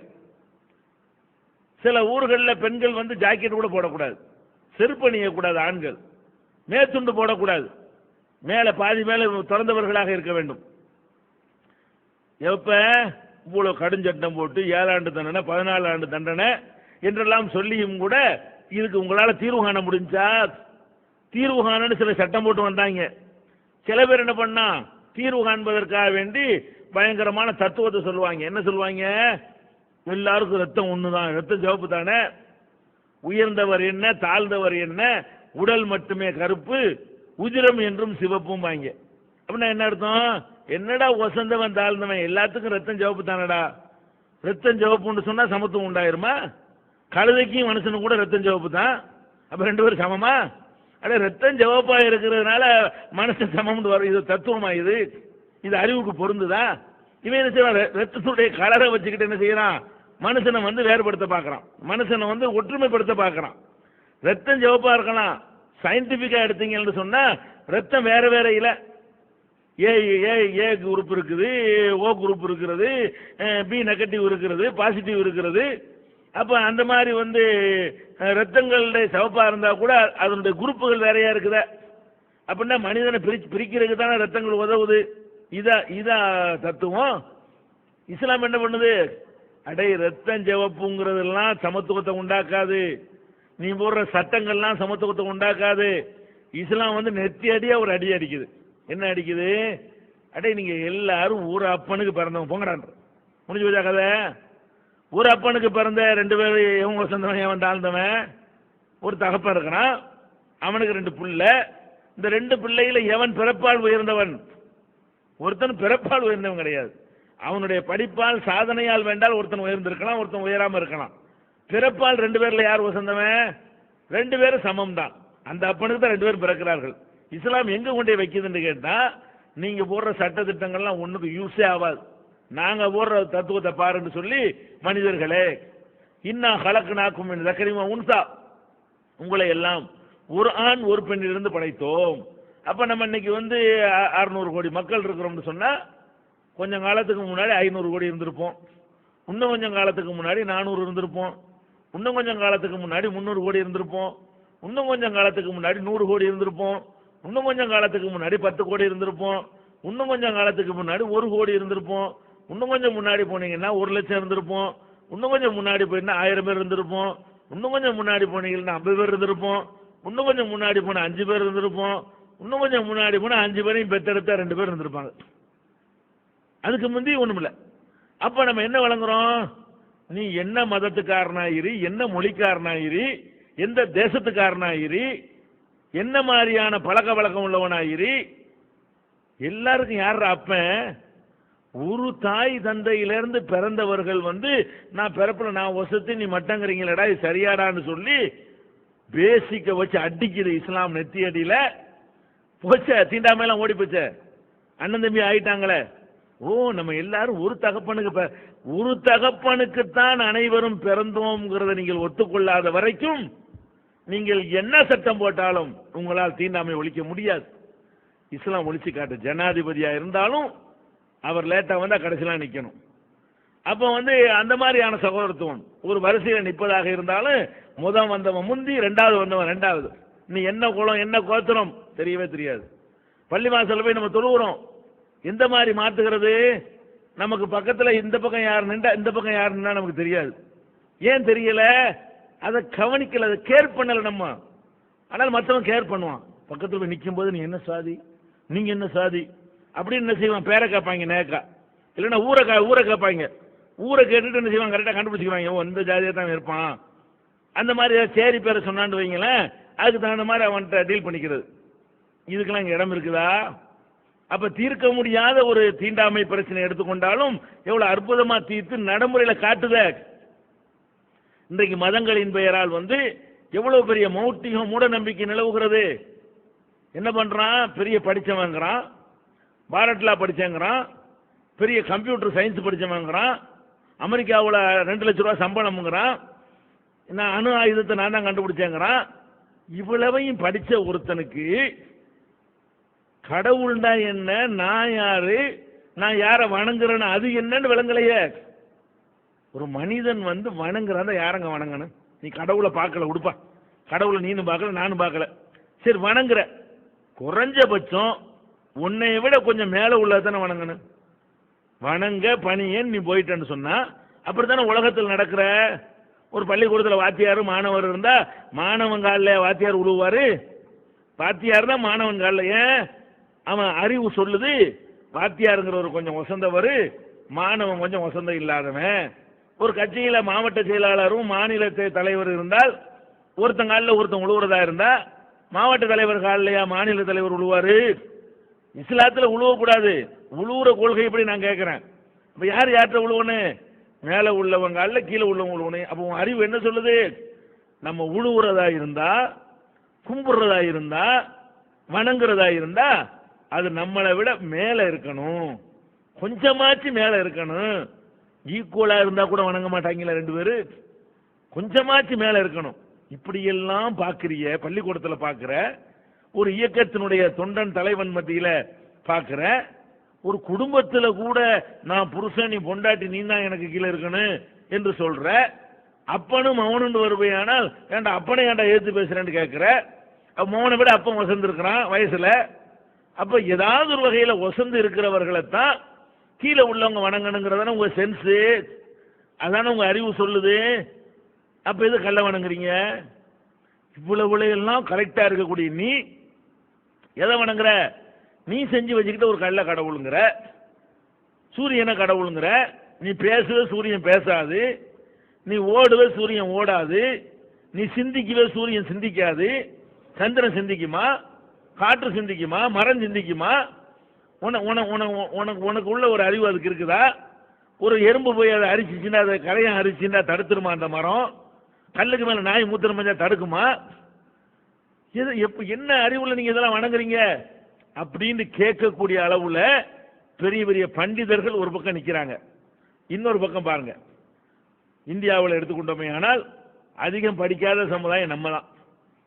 சில ஊர்களில் பெண்கள் வந்து ஜாக்கெட் கூட போடக்கூடாது, செருப்பு அணியக்கூடாது, ஆண்கள் மேற்துண்டு போடக்கூடாது, மேல பாதி மேல திறந்தவர்களாக இருக்க வேண்டும். எப்ப இவ்வளவு கடுஞ்சட்டம் போட்டு 7 ஆண்டு தண்டனை 14 ஆண்டு தண்டனை என்றெல்லாம் சொல்லியும் கூட இதுக்கு உங்களால தீர்வு காண முடிஞ்சா? தீர்வு காணன்னு சில சட்டம் போட்டு வந்தாங்க. சில பேர் என்ன பண்ணா, தீர்வு காண்பதற்காக வேண்டி பயங்கரமான தத்துவத்தை சொல்லுவாங்க. என்ன சொல்லுவாங்க? எல்லாருக்கும் ரத்தம் ஒண்ணுதான், ரத்தம் சிவப்பு தானே, உயர்ந்தவர் என்ன தாழ்ந்தவர் என்ன, உடல் மட்டுமே கருப்பு, உதிரம் என்றும் சிவப்பும் வாங்க. அப்படின்னா என்ன அர்த்தம்? என்னடா வசந்தவன் தாழ்ந்தவன், எல்லாத்துக்கும் ரத்தம் சிவப்பு தானடா. ரத்தம் சிவப்புன்னு சொன்னா சமத்துவம் உண்டாயிருமா? கழுதைக்கும் மனுஷனும் கூட ரத்தம் சிவப்பு தான், அப்ப 2 பேரும் சமமா? அட ரத்தம் சிவப்பா இருக்கிறதுனால மனுஷன் சமம் வரும். இது தத்துவமா? இது அறிவுக்கு பொருந்துதா? இவன் என்ன செய்வான்? ரத்தத்துடைய கலரை வச்சுக்கிட்டு என்ன செய்யறான்? மனுஷனை வந்து வேறுபடுத்த பார்க்கறான், மனுஷனை வந்து ஒற்றுமைப்படுத்த பார்க்கறான். ரத்தம் சிவப்பா இருக்கலாம், சயின்டிபிக்கா எடுத்தீங்கன்னு சொன்னா ரத்தம் வேற வேற இல்ல. ஏ குரூப் இருக்குது, ஓ குரூப் இருக்கிறது, பி நெகட்டிவ் இருக்கிறது, பாசிட்டிவ் இருக்கிறது. அப்ப அந்த மாதிரி வந்து ரத்தங்களுடைய சிவப்பா இருந்தா கூட அதனுடைய குரூப்புகள் வேறையா இருக்குத. அப்படின்னா மனிதனை பிரிக்கிறதுக்கு தானே ரத்தங்கள் உதவுது. இதா தத்துவம். இஸ்லாம் என்ன பண்ணுது? அடே ரத்தம் சிவப்புங்கிறதெல்லாம் சமத்துவத்தை உண்டாக்காது, நீ போடுற சட்டங்கள்லாம் சமத்துவத்தை உண்டாக்காது. இஸ்லாம் வந்து நெத்தி அடியா ஒரு அடி அடிக்குது. என்ன அடிக்குது? அடே நீங்க எல்லாரும் ஒரு அப்பனுக்கு பிறந்தவங்க போங்கடான்ற. முடிஞ்சு போச்சா கதை? ஒரு அப்பனுக்கு பிறந்த 2 பேர், இவங்க சொந்தவன் அவன் தாழ்ந்தவன். ஒரு தகப்பன் இருக்கிறான், அவனுக்கு 2 பிள்ளை. இந்த 2 பிள்ளையில எவன் பிறப்பால் உயர்ந்தவன்? ஒருத்தன் பிறப்பால் உயர்ந்தவன் கிடையாது. அவனுடைய படிப்பால் சாதனையால் வேண்டால் ஒருத்தன் உயர்ந்திருக்கலாம், ஒருத்தன் உயராம இருக்கலாம். பிறப்பால் 2 பேர்ல யார் உசந்தவன்? 2 பேரும் சமம் தான். அந்த அப்பனுக்கு தான் 2 பேரும் பிறக்கிறார்கள். இஸ்லாம் எங்க கொண்டே வைக்குதுன்னு கேட்டா, நீங்க போடுற சட்ட திட்டங்கள்லாம் ஒண்ணுக்கு யூஸே ஆகாது, நாங்க போடுற தத்துவத்தை பாருன்னு சொல்லி, மனிதர்களே இன்னா ஹலக்னாக்கும் மின் ஸக்கரின் வ உன்ஸா, உங்களை எல்லாம் ஒரு ஆண் ஒரு பெண்ணிலிருந்து படைத்தோம். அப்ப நம்ம இன்னைக்கு வந்து 600 கோடி மக்கள் இருக்கிறோம்னு சொன்னா, கொஞ்சம் காலத்துக்கு முன்னாடி 500 கோடி இருந்திருப்போம், இன்னும் கொஞ்சம் காலத்துக்கு முன்னாடி 400 இருந்திருப்போம், இன்னும் கொஞ்சம் காலத்துக்கு முன்னாடி 300 கோடி இருந்திருப்போம், இன்னும் கொஞ்சம் காலத்துக்கு முன்னாடி 100 கோடி இருந்திருப்போம், இன்னும் கொஞ்சம் காலத்துக்கு முன்னாடி 10 கோடி இருந்திருப்போம், இன்னும் கொஞ்சம் காலத்துக்கு முன்னாடி 1 கோடி இருந்திருப்போம், இன்னும் கொஞ்சம் முன்னாடி போனீங்கன்னா 1 லட்சம் இருந்திருப்போம், இன்னும் கொஞ்சம் முன்னாடி போயின்னா 1000 பேர் இருந்திருப்போம், இன்னும் கொஞ்சம் முன்னாடி போனீங்கன்னா 50 பேர் இருந்திருப்போம், இன்னும் கொஞ்சம் முன்னாடி போனா 5 பேர் இருந்திருப்போம், இன்னும் கொஞ்சம் முன்னாடி போனா 5 பேரையும் பெற்றெடுத்தா 2 பேர் இருந்திருப்பாங்க. அதுக்கு முந்தைய ஒண்ணுமில்ல. அப்ப நம்ம என்ன வழங்குறோம்? நீ என்ன மதத்துக்காரனாயிரு, என்ன மொழிக்காரனாயிரு, எந்த தேசத்துக்காரனாயிரு, என்ன மாதிரியான பழக்க வழக்கம் உள்ளவனாயிரு, எல்லாருக்கும் யார் அப்பன்? ஒரு தாய் தந்தையிலிருந்து பிறந்தவர்கள் வந்து நான் பிறப்புல நான் வசத்து நீ மட்டங்கிறீங்களடா, இது சரியாடான்னு சொல்லி பேசிக்க வச்சு அடிக்குது இஸ்லாம். நெத்தி அடியில போச்ச, தீண்டாமையெல்லாம் ஓடி போச்ச, அண்ணன் தம்பி ஆயிட்டாங்களே. ஓ நம்ம எல்லாரும் ஒரு தகப்பனுக்குத்தான் அனைவரும் பிறந்தோம்ங்கிறத நீங்கள் ஒத்துக்கொள்ளாத வரைக்கும் நீங்கள் என்ன சட்டம் போட்டாலும் உங்களால் தீண்டாமை ஒழிக்க முடியாது. இஸ்லாம் ஒழிச்சு காட்டு. ஜனாதிபதியா இருந்தாலும் அவர் லேட்டா வந்தா கடைசிலாம் நிக்கணும். அப்ப வந்து அந்த மாதிரியான சகோதரத்துவம் ஒரு வரிசையில் நிற்பதாக இருந்தாலும் முதல் வந்தவன் முந்தி, 2வது வந்தவன் 2வது. நீ என்ன குலம் என்ன கோத்திரம் தெரியவே தெரியாது. பள்ளி வாசல்ல போய் நம்ம தொழுகிறோம், எந்த மாதிரி மாத்துகிறது? நமக்கு பக்கத்துல இந்த பக்கம் யார் நின்றா இந்த பக்கம் யார் நின்றா நமக்கு தெரியாது. ஏன் தெரியல? அதை கவனிக்கல, அதை கேர் பண்ணல நம்ம. ஆனால் மற்றவன் கேர் பண்ணுவான். பக்கத்துல போய் நிற்கும் போது நீ என்ன சாதி, நீங்க என்ன சாதி அப்படின்னு என்ன செய்வான்? பேரை கேட்பாங்க நேக்கா, இல்லைன்னா ஊரை கேட்பாங்க. ஊரை கேட்டுட்டு என்ன செய்வாங்க? கரெக்டாக கண்டுபிடிச்சிக்குவாங்க, இந்த ஜாதியா தான் இருப்பான். அந்த மாதிரி சேரி பேரை சொன்னான்னு வைங்களேன், அதுக்கு தகுந்த மாதிரி அவன்கிட்ட டீல் பண்ணிக்கிறது. இதுக்கெல்லாம் இங்க இடம் இருக்குதா? அப்ப தீர்க்க முடியாத ஒரு தீண்டாமை பிரச்சனை எடுத்துக்கொண்டாலும் எவ்வளவு அற்புதமா தீர்த்து நடைமுறையில காட்டுத. இன்றைக்கு மதங்களின் பெயரால் வந்து எவ்வளவு பெரிய மௌட்டிகம் மூட நம்பிக்கை நிலவுகிறது. என்ன பண்றான்? பெரிய படிச்சவங்கிறான், பாரட்லா படிச்சேங்கிறான், பெரிய கம்ப்யூட்டர் சயின்ஸ் படிச்சவங்கிறான், அமெரிக்காவில் 2 லட்ச ரூபா சம்பளம்ங்கிறான், நான் அணு ஆயுதத்தை நான் தான் கண்டுபிடிச்சேங்கிறான். இவ்வளவையும் படிச்ச ஒருத்தனுக்கு கடவுள்னா என்ன, நான் யாரு, நான் யாரை வணங்குறேன்னு அது என்னன்னு விளங்கலையே. ஒரு மனிதன் வணங்குறான், யாரங்க வணங்கணும்? நீ கடவுளை பார்க்கல, உடுப்பா, கடவுளை நீனும் பார்க்கல நானும் பார்க்கல, சரி வணங்குற, குறைஞ்சபட்சம் உன்னைய விட கொஞ்சம் மேலே உள்ளதானே வணங்கணும். வணங்க பணியன் நீ போயிட்டேன்னு சொன்னா அப்படித்தானே உலகத்தில் நடக்கிற. ஒரு பள்ளிக்கூடத்தில் வாத்தியார் மாணவர் இருந்தா மாணவன் காலில் வாத்தியார் உழுவாரு, வாத்தியார் தான் மாணவன் காலில். ஏன்? அவன் அறிவு சொல்லுது வாத்தியாருங்கிறவர் கொஞ்சம் வசந்தவர், மாணவன் கொஞ்சம் வசந்தம் இல்லாதவன். ஒரு கட்சியில் மாவட்ட செயலாளரும் மாநில தலைவர் இருந்தால் ஒருத்தன் காலில் ஒருத்தன் உழுவுறதா இருந்தா மாவட்ட தலைவர் காலிலையா மாநில தலைவர் உழுவாரு? இஸ்லாத்தில் உழுவக்கூடாது. உழுவுற கொள்கை எப்படி நான் கேட்கிறேன். இப்போ யார் யார்கிட்ட உழுவணும்? மேலே உள்ளவங்க அல்ல, கீழே உள்ளவங்க உழுவணும். அப்போ உன் அறிவு என்ன சொல்லுது? நம்ம உழுவுறதா இருந்தா, கும்பிடுறதா இருந்தா, வணங்குறதா இருந்தா அது நம்மளை விட மேலே இருக்கணும், கொஞ்சமாச்சு மேலே இருக்கணும். ஈக்குவலா இருந்தா கூட வணங்க மாட்டாங்களா 2 பேரு? கொஞ்சமாச்சு மேலே இருக்கணும். இப்படியெல்லாம் பார்க்கிறிய, பள்ளிக்கூடத்தில் பார்க்கிற, ஒரு இயக்கத்தினுடைய தொண்டன் தலைவன் மத்தியில் பார்க்கிற, ஒரு குடும்பத்தில் கூட நான் புருஷன் நீ பொண்டாட்டி நீ தான் எனக்கு கீழே இருக்கணும் என்று சொல்ற. அப்பனும் மௌனு வருவையானால் ஏன்டா அப்பனை ஏன்டா ஏற்று பேசுறேன்னு கேட்கிற. மௌனை விட அப்பன் வசந்து இருக்கிறான் வயசுல. அப்ப ஏதாவது ஒரு வகையில் வசந்து இருக்கிறவர்களைத்தான் கீழே உள்ளவங்க வணங்கணுங்கிறதான உங்க சென்ஸு, அதான உங்க அறிவு சொல்லுது. அப்ப எது கல்ல வணங்குறீங்க? இவ்வளவு எல்லாம் கரெக்டா இருக்கக்கூடிய நீ எதை வணங்குற? நீ செஞ்சு வச்சுக்கிட்ட ஒரு கள்ள கடவுளுங்கிற, சூரியனை கடவுளுங்கிற. நீ பேசுவ சூரியன் பேசாது, நீ ஓடுவ சூரியன் ஓடாது, நீ சிந்திக்குவ சூரியன் சிந்திக்காது. சந்திரன் சிந்திக்குமா? காற்று சிந்திக்குமா? மரம் சிந்திக்குமா? உனக்கு உள்ள ஒரு அறிவு அதுக்கு இருக்குதா? ஒரு எறும்பு போய் அதை அரிச்சிச்சுன்னா, அதை கரையான் அரிச்சுன்னா தடுத்துருமா அந்த மரம்? கல்லுக்கு மேல நாய் மூத்திரம் மஞ்சா தடுக்குமா? என்ன அறிவுல நீங்க இதெல்லாம் வணங்குறீங்க அப்படின்னு கேட்கக்கூடிய அளவுல பெரிய பெரிய பண்டிதர்கள் ஒரு பக்கம் நிக்கிறாங்க. இன்னொரு பக்கம் பாருங்க, இந்தியாவில் எடுத்துக்கொண்டோமே ஆனால் அதிகம் படிக்காத சமுதாயம் நம்ம தான்.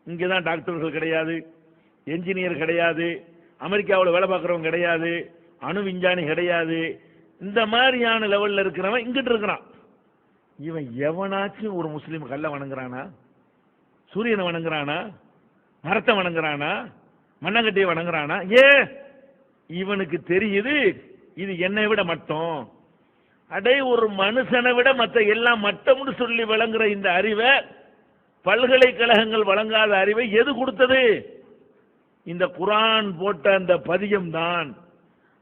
இங்கதான் டாக்டர்கள் கிடையாது, என்ஜினியர் கிடையாது, அமெரிக்காவில் வேலை பார்க்குறவங்க கிடையாது, அணு விஞ்ஞானி கிடையாது. இந்த மாதிரியான லெவலில் இருக்கிறவன் இங்கிட்டு இருக்கிறான். இவன் எவனாச்சும் ஒரு முஸ்லீம் கல்ல வணங்குறானா? சூரியனை வணங்குறானா? மரத்தை வணங்குறானா? மண்ணங்கட்டியை வணங்குறானா? இவனுக்கு தெரியுது இது என்னை விட மட்டம். அடே, ஒரு மனுஷனை விட மற்ற எல்லாம் மட்டம்னு சொல்லி வழங்குற இந்த அறிவை, பல்கலைக்கழகங்கள் வழங்காத அறிவை எது கொடுத்தது? இந்த குர்ஆன் போட்ட அந்த பதியம் தான்.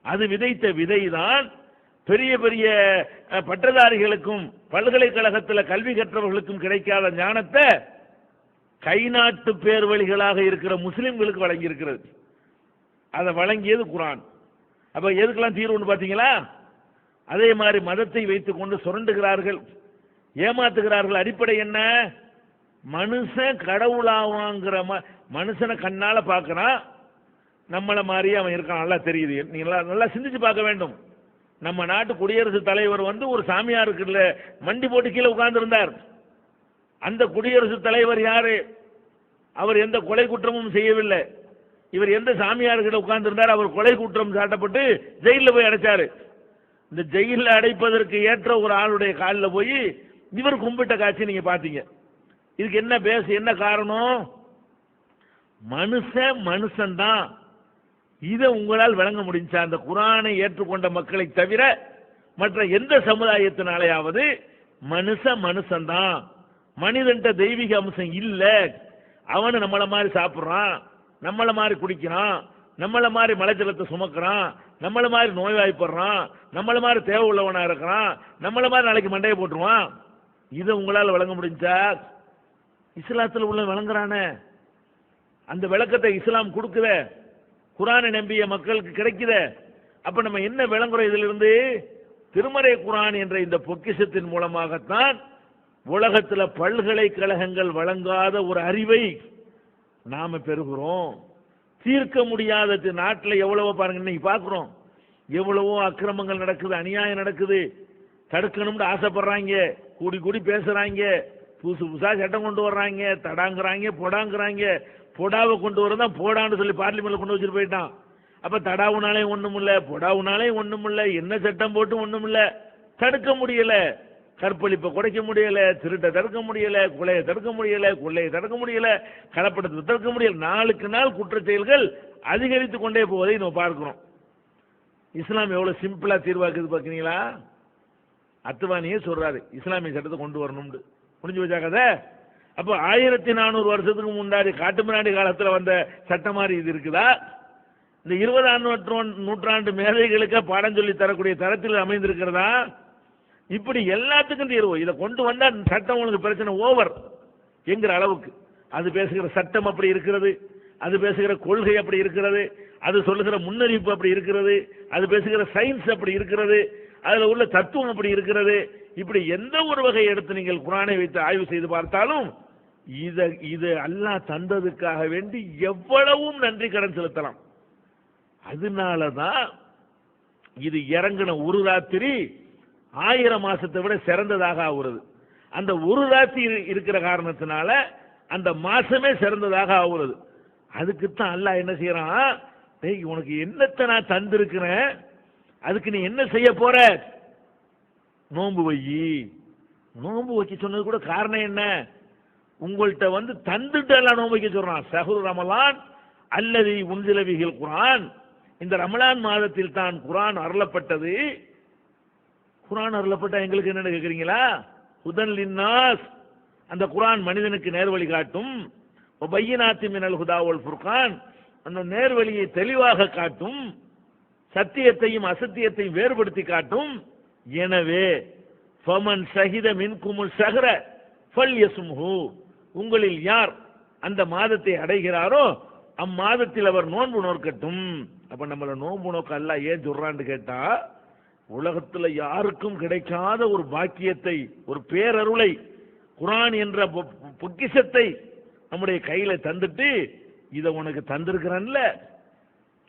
அது விதைத்த விதை தான் பெரிய பெரிய பட்டதாரிகளுக்கும் பல்கலைக்கழகத்தில் கல்வி கற்றவர்களுக்கும் கிடைக்காத ஞானத்தை கை நாட்டு பேர் வழிகளாக இருக்கிற முஸ்லிம்களுக்கு வழங்கி இருக்கிறது. அதை வழங்கியது குர்ஆன். அப்ப எதுக்கெல்லாம் தீர்வுன்னு பாத்தீங்களா? அதே மாதிரி மதத்தை வைத்துக் கொண்டு சுரண்டுகிறார்கள், ஏமாத்துகிறார்கள். அடிப்படை என்ன? மனுஷன் கடவுளாவாங்கிற மனுஷனை கண்ணால பார்க்கறான், நம்மள மாதிரியே அவன் இருக்கான், நல்லா தெரியுது. நீங்க நல்லா சிந்திச்சு பார்க்க வேண்டும். நம்ம நாட்டு குடியரசுத் தலைவர் ஒரு சாமியாருக்கு மண்டி போட்டு கீழே உட்கார்ந்து இருந்தார். அந்த குடியரசுத் தலைவர் யாரு? அவர் எந்த கொலை குற்றமும் செய்யவில்லை. இவர் எந்த சாமியார்கிட்ட உட்கார்ந்து இருந்தார்? அவர் கொலை குற்றம் சாட்டப்பட்டு ஜெயிலில் போய் அடைச்சாரு. இந்த ஜெயிலில் அடைப்பதற்கு ஏற்ற ஒரு ஆளுடைய காலில் போய் இவர் கும்பிட்ட காட்சி நீங்க பாத்தீங்க. இதுக்கு என்ன பேச, என்ன காரணம்? மனுஷன்தான். இதை உங்களால் விளங்க முடிஞ்சா? அந்த குர்ஆனை ஏற்றுக்கொண்ட மக்களை தவிர மற்ற எந்த சமுதாயத்தினாலேயாவது மனுஷன்தான், மனிதன்ட்ட தெய்வீக அம்சம் இல்ல, அவனு நம்மள மாதிரி சாப்பிட்றான், நம்மள மாதிரி குடிக்கிறான், நம்மள மாதிரி மலைஜலத்தை சுமக்கிறான், நம்மள மாதிரி நோய்வாய்ப்படுறான், நம்மள மாதிரி தேவை உள்ளவனா இருக்கிறான், நம்மள மாதிரி நாளைக்கு மண்டையை போட்டுருவான். இதை உங்களால் விளங்க முடிஞ்சா? இஸ்லாத்தில் உள்ள விளங்குறானே, அந்த விளக்கத்தை இஸ்லாம் கொடுக்குத, குர்ஆனை நம்பிய மக்களுக்கு கிடைக்குத. அப்ப நம்ம என்ன விளங்குறோம் இதிலிருந்து? திருமறை குர்ஆன் என்ற இந்த பொக்கிஷத்தின் மூலமாகத்தான் உலகத்தில் பல்கலைக்கழகங்கள் வழங்காத ஒரு அறிவை நாம பெறுகிறோம். தீர்க்க முடியாத நாட்டில் எவ்வளவு பாருங்க இன்னைக்கு பார்க்கிறோம். எவ்வளவோ அக்கிரமங்கள் நடக்குது, அநியாயம் நடக்குது, தடுக்கணும்னு ஆசைப்படுறாங்க, கூடி கூடி பேசுறாங்க, புதுசு புதுசா சட்டம் கொண்டு வர்றாங்க, தடாங்கிறாங்க, பொடாங்கிறாங்க. பொடாவை கொண்டு வரதான் போடான்னு சொல்லி பார்லிமெண்ட்ல கொண்டு வச்சுட்டு போயிட்டான். அப்ப தடாவுனாலே ஒண்ணும் இல்ல, பொடாவுனாலே ஒண்ணும் இல்ல, என்ன சட்டம் போட்டு ஒண்ணும் இல்ல, தடுக்க முடியல. கற்பழிப்பை குறைக்க முடியல, திருட்டை தடுக்க முடியல, கொலையை தடுக்க முடியல, கொள்ளையை தடுக்க முடியல, கலப்படத்தை தடுக்க முடியல. நாளுக்கு நாள் குற்ற செயல்கள் அதிகரித்து கொண்டே போவதை நம்ம பார்க்கிறோம். இஸ்லாம் எவ்வளவு சிம்பிளா தீர்வாக்குது பாக்கிறீங்களா? அத்துவானியே சொல்றாரு இஸ்லாமிய சட்டத்தை கொண்டு வரணும்னு. முடிஞ்சு வச்சா கதை. அப்போ 1400 வருஷத்துக்கு முன்னாடி காட்டுமிராண்டி காலத்துல வந்த சட்டம் மாதிரி இது இருக்குதா? இந்த 20ஆம் நூற்றாண்டு மேதைகளுக்கு பாடம் சொல்லி தரக்கூடிய தரத்தில் அமைந்திருக்கிறதா? இப்படி எல்லாத்துக்கும் தீர்வு. இதை கொண்டு வந்தா சட்டம் உங்களுக்கு பிரச்சனை ஓவர் என்கிற அளவுக்கு அது பேசுகிற சட்டம் அப்படி இருக்கிறது, அது பேசுகிற கொள்கை அப்படி இருக்கிறது, அது சொல்லுகிற முன்னறிவிப்பு அப்படி இருக்கிறது, அது பேசுகிற சயின்ஸ் அப்படி இருக்கிறது, அதுல உள்ள தத்துவம் அப்படி இருக்கிறது. இப்படி எந்த ஒரு வகையை எடுத்து நீங்கள் குர்ஆனை வைத்து ஆய்வு செய்து பார்த்தாலும் இது அல்லாஹ் தந்ததுக்காக வேண்டி எவ்வளவும் நன்றி கடன் செலுத்தலாம். அதனாலதான் இது இறங்கின ஒரு ராத்திரி 1000 மாசத்தை விட சிறந்ததாக ஆகுறது. அந்த ஒரு ராத்திரி இருக்கிற காரணத்தினால அந்த மாசமே சிறந்ததாக ஆகுறது. அதுக்குத்தான் அல்லாஹ் என்ன செய்யறான், உனக்கு என்னத்தை நான் தந்திருக்கிறேன், அதுக்கு நீ என்ன செய்ய போற? நோன்பு வை. நோன்பு வைக்க சொன்னது கூட காரணம் என்ன? உங்கள்கிட்ட தந்துட்டு எல்லாம் நோன்பு வைக்க சொல்றான். ஷஹ்ரு ரமலான் அல்லது உன்சில பிஹில் குர்ஆன், இந்த ரமலான் மாதத்தில் தான் குர்ஆன் அருளப்பட்டது. குர்ஆன் அருளப்பட்ட எங்களுக்கு என்ன கேட்குறீங்களா? ஹுதன் லின்னாஸ், அந்த குர்ஆன் மனிதனுக்கு நேர்வழி காட்டும். பையினாத்தி மினல் ஹுதா வல் ஃபுர்கான், அந்த நேர்வழியை தெளிவாக காட்டும், சத்தியத்தையும் அசத்தியத்தையும் வேறுபடுத்தி காட்டும். எனவே ஃபமன் ஷஹித மின்குமுல் ஷஹ்ர ஃபல்யஸ்முஹு, உங்களில் யார் அந்த மாதத்தை அடைகிறாரோ அம்மாதத்தில் அவர் நோன்பு நோக்கட்டும். அப்ப நம்மள நோன்பு நோக்க அல்லாஹ் ஏன் சொல்றான்னு கேட்டா, உலகத்துல யாருக்கும் கிடைக்காத ஒரு பாக்கியத்தை, ஒரு பேரருளை, குர்ஆன் என்ற பொக்கிஷத்தை நம்முடைய கையில தந்துட்டு, இதை உனக்கு தந்திருக்கிறேன்ல,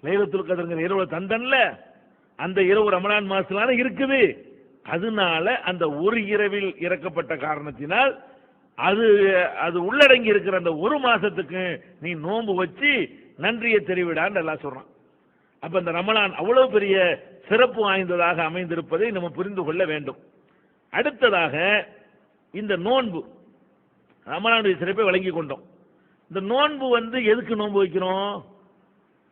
லைலத்துல் கத்ர்ங்கிற இரவு தந்தன்ல, அந்த இரவு ரமலான் மாசத்துல இருக்குது. அதனால அந்த ஒரு இரவில் இறக்கப்பட்ட காரணத்தினால் அது உள்ளடங்கி இருக்கிற அந்த ஒரு மாசத்துக்கு நீ நோன்பு வச்சு நன்றியை தெரிவிடான்னு எல்லாம் சொல்றான். அப்ப இந்த ரமலான் அவ்வளவு பெரிய சிறப்பு வாய்ந்ததாக அமைந்திருப்பதை நம்ம புரிந்து கொள்ள வேண்டும். அடுத்ததாக இந்த நோன்பு, ரமலானுடைய சிறப்பை வழங்கி கொண்டோம். இந்த நோன்பு எதுக்கு நோன்பு வைக்கிறோம்?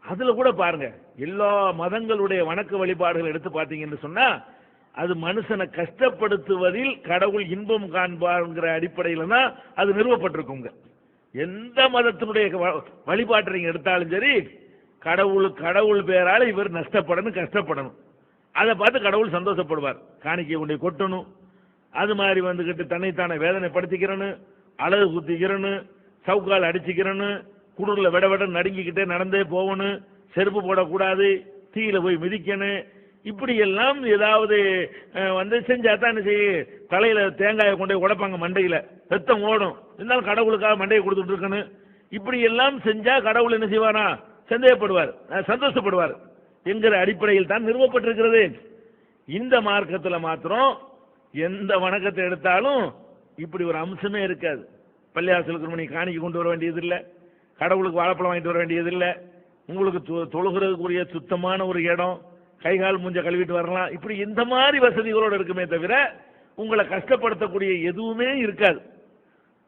அதுல கூட பாருங்க, எல்லா மதங்களுடைய வணக்க வழிபாடுகள் எடுத்து பார்த்தீங்கன்னு சொன்னா அது மனுஷனை கஷ்டப்படுத்துவதில் கடவுள் இன்பம் காண்பார்ங்கிற அடிப்படையில் தான் அது நிறுவப்பட்டிருக்குங்க. எந்த மதத்தினுடைய வழிபாட்டை நீங்க எடுத்தாலும் சரி, கடவுள் பேரால இவர் நஷ்டப்படணும், கஷ்டப்படணும், அதை பார்த்து கடவுள் சந்தோஷப்படுவார். காணிக்கை கொண்டு கொட்டணும், அது மாதிரி வந்துகிட்டு தன்னைத்தானே வேதனைப்படுத்திக்கிறன்னு, அழகு குத்திக்கிறன்னு, சவுக்கால் அடிச்சுக்கிறன்னு, குளிர்ல விட விட நடுங்கிக்கிட்டே நடந்தே போகணும், செருப்பு போடக்கூடாது, தீயில போய் மிதிக்கணும், இப்படி எல்லாம் ஏதாவது செஞ்சா தான் என்ன செய்ய, தலையில தேங்காயை கொண்டு உடைப்பாங்க, மண்டையில ரத்தம் ஓடும், இருந்தாலும் கடவுளுக்காக மண்டையை கொடுத்துட்டு இருக்கணும். இப்படி எல்லாம் செஞ்சா கடவுள் என்ன செய்வாரா? சந்தேகப்படுவார், சந்தோஷப்படுவார் என்கிற அடிப்படையில் தான் நிறுவப்பட்டிருக்கிறது. இந்த மார்க்கத்தில் மாத்திரம் எந்த வணக்கத்தை எடுத்தாலும் இப்படி ஒரு அம்சமே இருக்காது. பள்ளியாசலுக்கு நீ காணிக்கை கொண்டு வர வேண்டியதில்லை, கடவுளுக்கு வாழைப்பழம் வாங்கிட்டு வர வேண்டியதில்லை, உங்களுக்கு தொழுகிறதுக்குரிய சுத்தமான ஒரு இடம், கைகால் மூஞ்ச கழுவிட்டு வரலாம், இப்படி இந்த மாதிரி வசதிகளோடு இருக்குமே தவிர உங்களை கஷ்டப்படுத்தக்கூடிய எதுவுமே இருக்காது.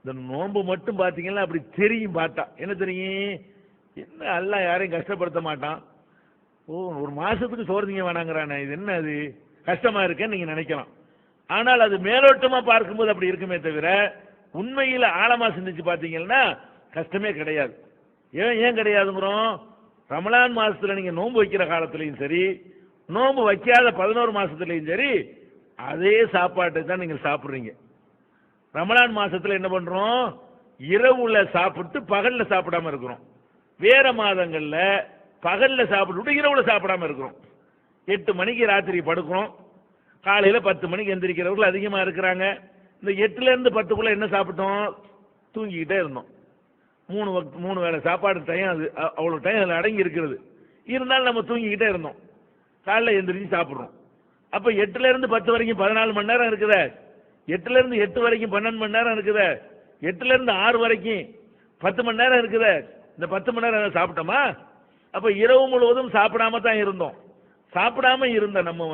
இந்த நோன்பு மட்டும் பார்த்தீங்கன்னா அப்படி தெரியும். பார்த்தா என்ன தெரியும்? என்ன அல்லாஹ் யாரையும் கஷ்டப்படுத்த மாட்டான். ஒரு மாசத்துக்கு சோறு வேணாங்கிறானே, இது என்ன அது கஷ்டமா இருக்கேன்னு நீங்க நினைக்கலாம். ஆனால் அது மேலோட்டமா பார்க்கும்போது அப்படி இருக்குமே தவிர உண்மையில் ஆழமா சிந்திச்சு பார்த்தீங்கன்னா கஷ்டமே கிடையாது. ஏன் கிடையாதுங்கிறோம்? ரமலான் மாசத்துல நீங்க நோன்பு வைக்கிற காலத்திலையும் சரி, நோன்பு வைக்காத 11 மாசத்துலையும் சரி, அதே சாப்பாட்டை தான் நீங்கள் சாப்பிடுறீங்க. ரமலான் மாசத்துல என்ன பண்றோம்? இரவுல சாப்பிட்டு பகல்ல சாப்பிடாம இருக்கிறோம். வேற மாதங்கள்ல பகல்ல சாப்பிட்டு இரவுல சாப்பிடாம இருக்கிறோம். 8 மணிக்கு ராத்திரி படுக்கிறோம், காலையில 10 மணிக்கு எந்திரிக்கிறவர்கள் அதிகமா இருக்கிறாங்க. இந்த 8ல இருந்து 10க்குள்ள என்ன சாப்பிட்டோம்? தூங்கிக்கிட்டே இருந்தோம். 3 வேளை சாப்பாடு டைம், அது அவ்வளவு டைம் அதில் அடங்கி இருக்கிறது. இருந்தாலும் நம்ம தூங்கிக்கிட்டே இருந்தோம். காலைல எந்திரிச்சு சாப்பிட்றோம். அப்ப 8ல இருந்து 10 வரைக்கும் 14 மணி நேரம் இருக்குதே, 8ல இருந்து 8 வரைக்கும் 12 மணி நேரம் இருக்குதே, 8ல இருந்து 6 வரைக்கும் 10 மணி நேரம் இருக்குதே. இந்த 10 மணி நேரம் சாப்பிட்டோமா? அப்ப இரவு முழுவதும் சாப்பிடாம தான் இருந்தோம். சாப்பிடாம இருந்த நம்ம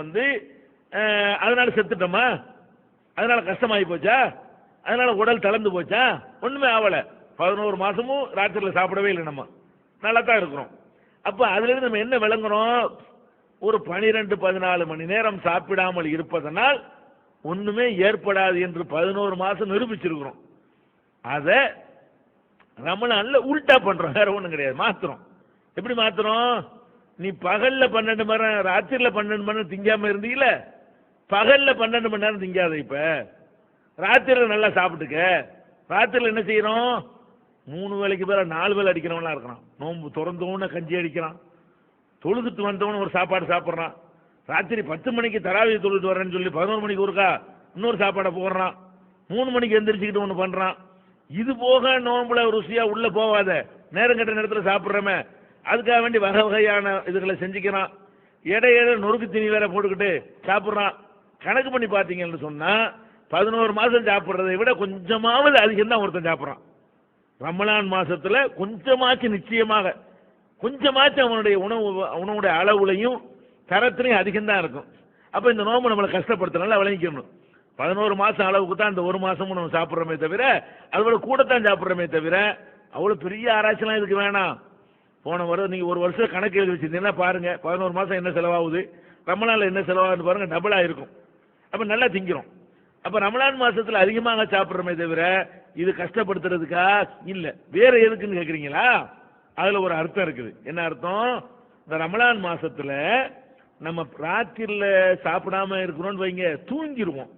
அதனால செத்துட்டோமா? அதனால கஷ்டமாயி போச்சா? அதனால உடல் தளர்ந்து போச்சா? ஒண்ணுமே ஆகல. 11 மாசமும் ராத்திரில சாப்பிடவே இல்லை, நம்ம நல்லா தான் இருக்கிறோம். அப்ப அதுல இருந்து நம்ம என்ன விளங்குறோம்? ஒரு 12-14 மணி நேரம் சாப்பிடாமல் இருப்பதனால் ஒண்ணுமே ஏற்படாது என்று 11 மாசம் நிரூபிச்சிருக்கிறோம். அத ரமலான்ல உல்டா பண்றோம், வேற ஒண்ணும் கிடையாது. மாத்துறோம். எப்படி மாத்துறோம்? நீ பகல்ல 12 மணி நேரம், ராத்திரில 12 மணி நேரம் திங்காம இருந்தீங்கல, பகல்ல 12 மணி நேரம் திங்காத. இப்ப ராத்திரில நல்லா சாப்பிட்டுக்க. ராத்திரில என்ன செய்யறோம்? 3 வேளைக்கு பேர 4 வேளை அடிக்கிறவங்களா இருக்கிறான். நோம்பு திறந்தவன கஞ்சி அடிக்கிறான், தொழுதுட்டு வந்தவன ஒரு சாப்பாடு சாப்பிட்றான். ராத்திரி 10 மணிக்கு தராவி தொழுது வரேன்னு சொல்லி 11 மணிக்கு ஒருக்கா இன்னொரு சாப்பாடை போடுறான். 3 மணிக்கு எந்திரிச்சுக்கிட்டு ஒன்று பண்றான். இது போக நோம்புல ருசியா உள்ள போவாத நேரம் கட்ட நேரத்தில் சாப்பிட்றமே, அதுக்காக வேண்டி வகை வகையான இதுகளை செஞ்சுக்கிறான். இடையில நொறுக்கு தீனி வேற போட்டுக்கிட்டு சாப்பிட்றான். கணக்கு பண்ணி பார்த்தீங்கன்னு சொன்னா 11 மாசம் சாப்பிட்றதை விட கொஞ்சமாவது அதிகம் தான் ஒருத்தன் சாப்பிட்றான். ரமலான் மாசத்துல கொஞ்சமாச்சு, நிச்சயமாக கொஞ்சமாச்சு அவனுடைய உணவுடைய அளவுலையும் தரத்திலையும் அதிகம் தான் இருக்கும். அப்ப இந்த நோம்பு நம்மளை கஷ்டப்படுத்தினால விளங்கிக்கணும். 11 மாசம் அளவுக்கு தான் இந்த ஒரு மாசமும் நம்ம சாப்பிட்றோமே தவிர, அதோட கூடத்தான் சாப்பிட்றோமே தவிர, அவ்வளவு பெரிய ஆராய்ச்சிலாம் இதுக்கு வேணாம். போன வருடம் நீங்க ஒரு வருஷம் கணக்கு எழுதி வச்சிருந்தீங்கன்னா பாருங்க, 11 மாசம் என்ன செலவாகுது, ரமலான்ல என்ன செலவாகுது பாருங்க, டபுளா இருக்கும். அப்ப நல்லா திங்கிறோம். அப்ப ரமலான் மாசத்துல அதிகமாக சாப்பிட்றோமே தவிர இது கஷ்டப்படுத்துறதுக்கா இல்ல, வேற எதுக்குன்னு கேக்குறீங்களா? அதுல ஒரு அர்த்தம் இருக்குது. என்ன அர்த்தம்? இந்த ரமலான் மாசத்துல நம்ம ராத்திரில சாப்பிடாம இருக்கிறோம்னு வைங்க, தூங்கிடுவோம்.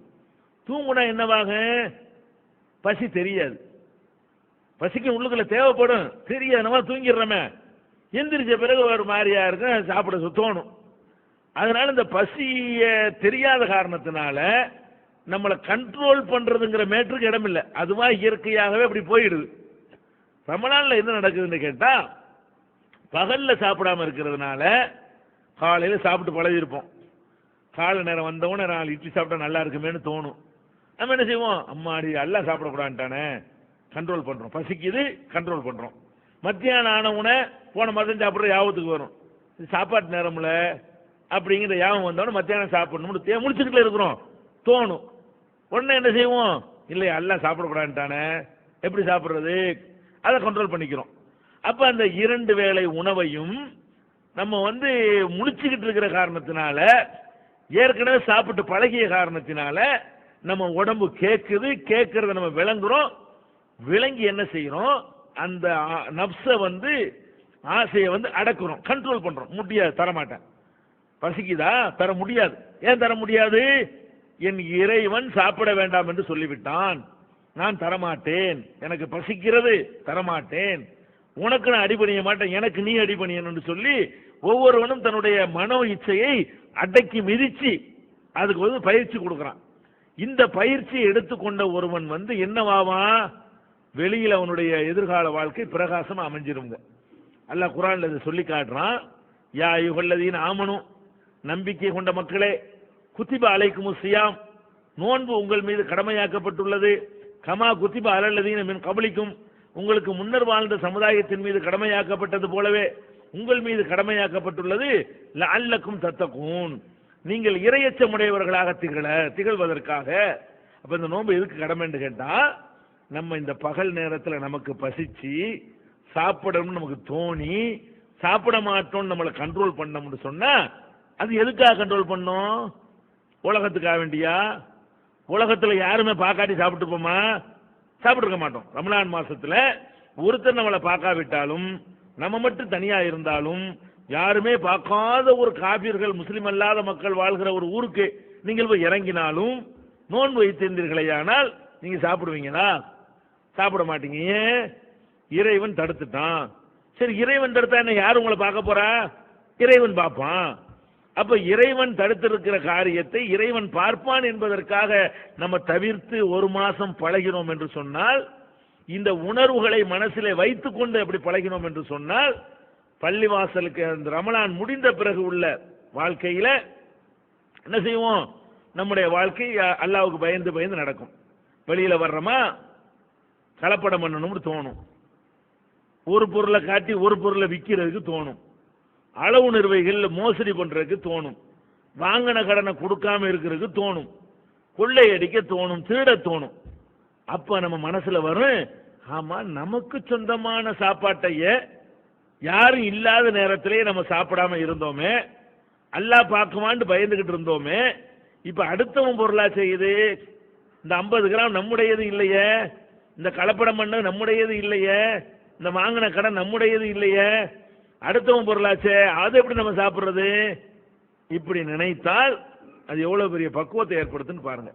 தூங்குனா என்னவாக? பசி தெரியாது. பசிக்கு உள்ளுக்குள்ள தேவைப்படும், தெரியாது. நம்ம தூங்கிடுறோமே, எந்திரிச்ச பிறகு ஒரு மாதிரியா இருக்கும், சாப்பிட தோணும். அதனால இந்த பசிய தெரியாத காரணத்தினால நம்மளை கண்ட்ரோல் பண்றதுங்கிற மேட்டருக்கு இடம் இல்லை. அதுவா இயற்கையாகவே அப்படி போயிடுது. ரமலான்ல என்ன நடக்குதுன்னு கேட்டா, பகல்ல சாப்பிடாம இருக்கிறதுனால காலையில சாப்பிட்டு பழகிருப்போம். காலை நேரம் வந்தவொடனே 4 இட்லி சாப்பிட்டா நல்லா இருக்குமேனு தோணும். நம்ம என்ன செய்வோம்? அம்மாடி எல்லாம் சாப்பிடக்கூடாதுட்டானே, கண்ட்ரோல் பண்றோம். பசிக்குது, கண்ட்ரோல் பண்றோம். மத்தியானம் ஆனவுடனே போன மாதம் சாப்பிட்ற யாபத்துக்கு வரும், சாப்பாட்டு நேரம்ல அப்படிங்கிற யாபம் வந்தவொடனே மத்தியானம் சாப்பிடணும்னு முடிச்சுக்கிட்டு இருக்கிறோம், தோணும். உடனே என்ன செய்வோம்? இல்லை எல்லாம் சாப்பிடக்கூடாதுட்டானே, எப்படி சாப்பிட்றது? அதை கண்ட்ரோல் பண்ணிக்கிறோம். அப்ப அந்த 2 வேளை உணவையும் நம்ம முடிச்சுக்கிட்டு இருக்கிற காரணத்தினால, ஏற்கனவே சாப்பிட்டு பழகிய காரணத்தினால நம்ம உடம்பு கேட்குது, கேட்கறத நம்ம விளங்குறோம். விளங்கி என்ன செய்யறோம்? அந்த நப்சை ஆசையை அடக்குறோம், கண்ட்ரோல் பண்றோம். முடியாது, தரமாட்டேன். பசிக்குதா? தர முடியாது. ஏன் தர முடியாது? என் இறைவன் சாப்பிட வேண்டாம் என்று சொல்லிவிட்டான், நான் தரமாட்டேன். எனக்கு பசிக்கிறது, தரமாட்டேன். உனக்கு நான் அடிபணிய மாட்டேன், எனக்கு நீ அடிபணியன்னு சொல்லி ஒவ்வொருவனும் தன்னுடைய மனோ இச்சையை அடக்கி மிதிச்சு அதுக்கு பயிற்சி கொடுக்கறான். இந்த பயிற்சியை எடுத்துக்கொண்ட ஒருவன் என்னவாவான்? வெளியில் அவனுடைய எதிர்கால வாழ்க்கை பிரகாசமா அமைஞ்சிருங்க. அல்லாஹ் குர்ஆன்ல இதை சொல்லி காட்டுறான். யா அய்யுஹல்லதீன ஆமனு, நம்பிக்கை கொண்ட மக்களே, குத்திப அலைக்குமுஸ் ஸியாம், நோன்பு உங்கள் மீது கடமையாக்கப்பட்டுள்ளது. கமா குத்திப அலல்லதீன மின் கப்லிக்கும், உங்களுக்கு முன்னர் வாழ்ந்த சமுதாயத்தின் மீது கடமையாக்கப்பட்டது போலவே உங்கள் மீது கடமையாக்கப்பட்டுள்ளது. லஅல்லக்கும் தத்தகூன், நீங்கள் இறையச்சமுடையவர்களாக திகழ்வதற்காக. அப்ப இந்த நோன்பு எதுக்கு கடமைன்னு கேட்டா, நம்ம இந்த பகல் நேரத்தில் நமக்கு பசிச்சு சாப்பிடணும்னு நமக்கு தோணி சாப்பிட மாட்டோம்னு நம்மளை கண்ட்ரோல் பண்ணோம்னு சொன்னா, அது எதுக்காக கண்ட்ரோல் பண்ணோம்? உலகத்துக்காக வேண்டியா? உலகத்துல யாருமே பார்க்காட்டி சாப்பிட்டு போமா? சாப்பிட்டு இருக்க மாட்டோம். ரமலான் மாசத்துல ஒருத்தர் நம்மளை பார்க்காவிட்டாலும், நம்ம மட்டும் தனியா இருந்தாலும், யாருமே பார்க்காத ஒரு காபிர்கள், முஸ்லிம் அல்லாத மக்கள் வாழ்கிற ஒரு ஊருக்கு நீங்கள் போய் இறங்கினாலும், நோன்பு வைத்திருந்தீர்களேயானால் நீங்க சாப்பிடுவீங்களா? சாப்பிட மாட்டீங்க. ஏன்? இறைவன் தடுத்துட்டான். சரி, இறைவன் தடுத்தா என்ன, யாரும் உங்களை பார்க்க போறா? இறைவன் பார்ப்பான். அப்ப இறைவன் தடுத்திருக்கிற காரியத்தை இறைவன் பார்ப்பான் என்பதற்காக நம்ம தவிர்த்து ஒரு மாசம் பழகினோம் என்று சொன்னால், இந்த உணர்வுகளை மனசிலே வைத்துக் கொண்டு எப்படி பழகினோம் என்று சொன்னால், பள்ளிவாசலுக்கு அந்த ரமலான் முடிந்த பிறகு உள்ள வாழ்க்கையில என்ன செய்வோம்? நம்முடைய வாழ்க்கை அல்லாஹ்வுக்கு பயந்து பயந்து நடக்கும். வெளியில வர்றோமா, கலப்படம் பண்ணணும்னு தோணும். ஒரு பொருளை காட்டி ஒரு பொருளை விற்கிறதுக்கு தோணும். அளவு நிர்வாகிகள் மோசடி பண்றதுக்கு தோணும். வாங்கின கடனை கொடுக்காம இருக்கிறதுக்கு தோணும். கொள்ளை அடிக்க தோணும், திருட தோணும். அப்ப நம்ம மனசுல வரும், ஆமா நமக்கு சொந்தமான சாப்பாட்டைய யாரும் இல்லாத நேரத்திலேயே நம்ம சாப்பிடாம இருந்தோமே, அல்லாஹ் பார்க்குமான்னு பயந்துகிட்டு இருந்தோமே, இப்ப அடுத்தவன் பொருளா செய்யுது. இந்த 50 கிராம் நம்முடையது இல்லையே, இந்த கலப்படம் பண்ண நம்முடையது இல்லையே, இந்த வாங்கின கடன் நம்முடையது இல்லையே, அடுத்தவன் பொருளாச்சே, அது எப்படி நம்ம சாப்பிடுறது? இப்படி நினைத்தால் அது எவ்வளவு பெரிய பக்குவத்தை ஏற்படுத்துன்னு பாருங்க.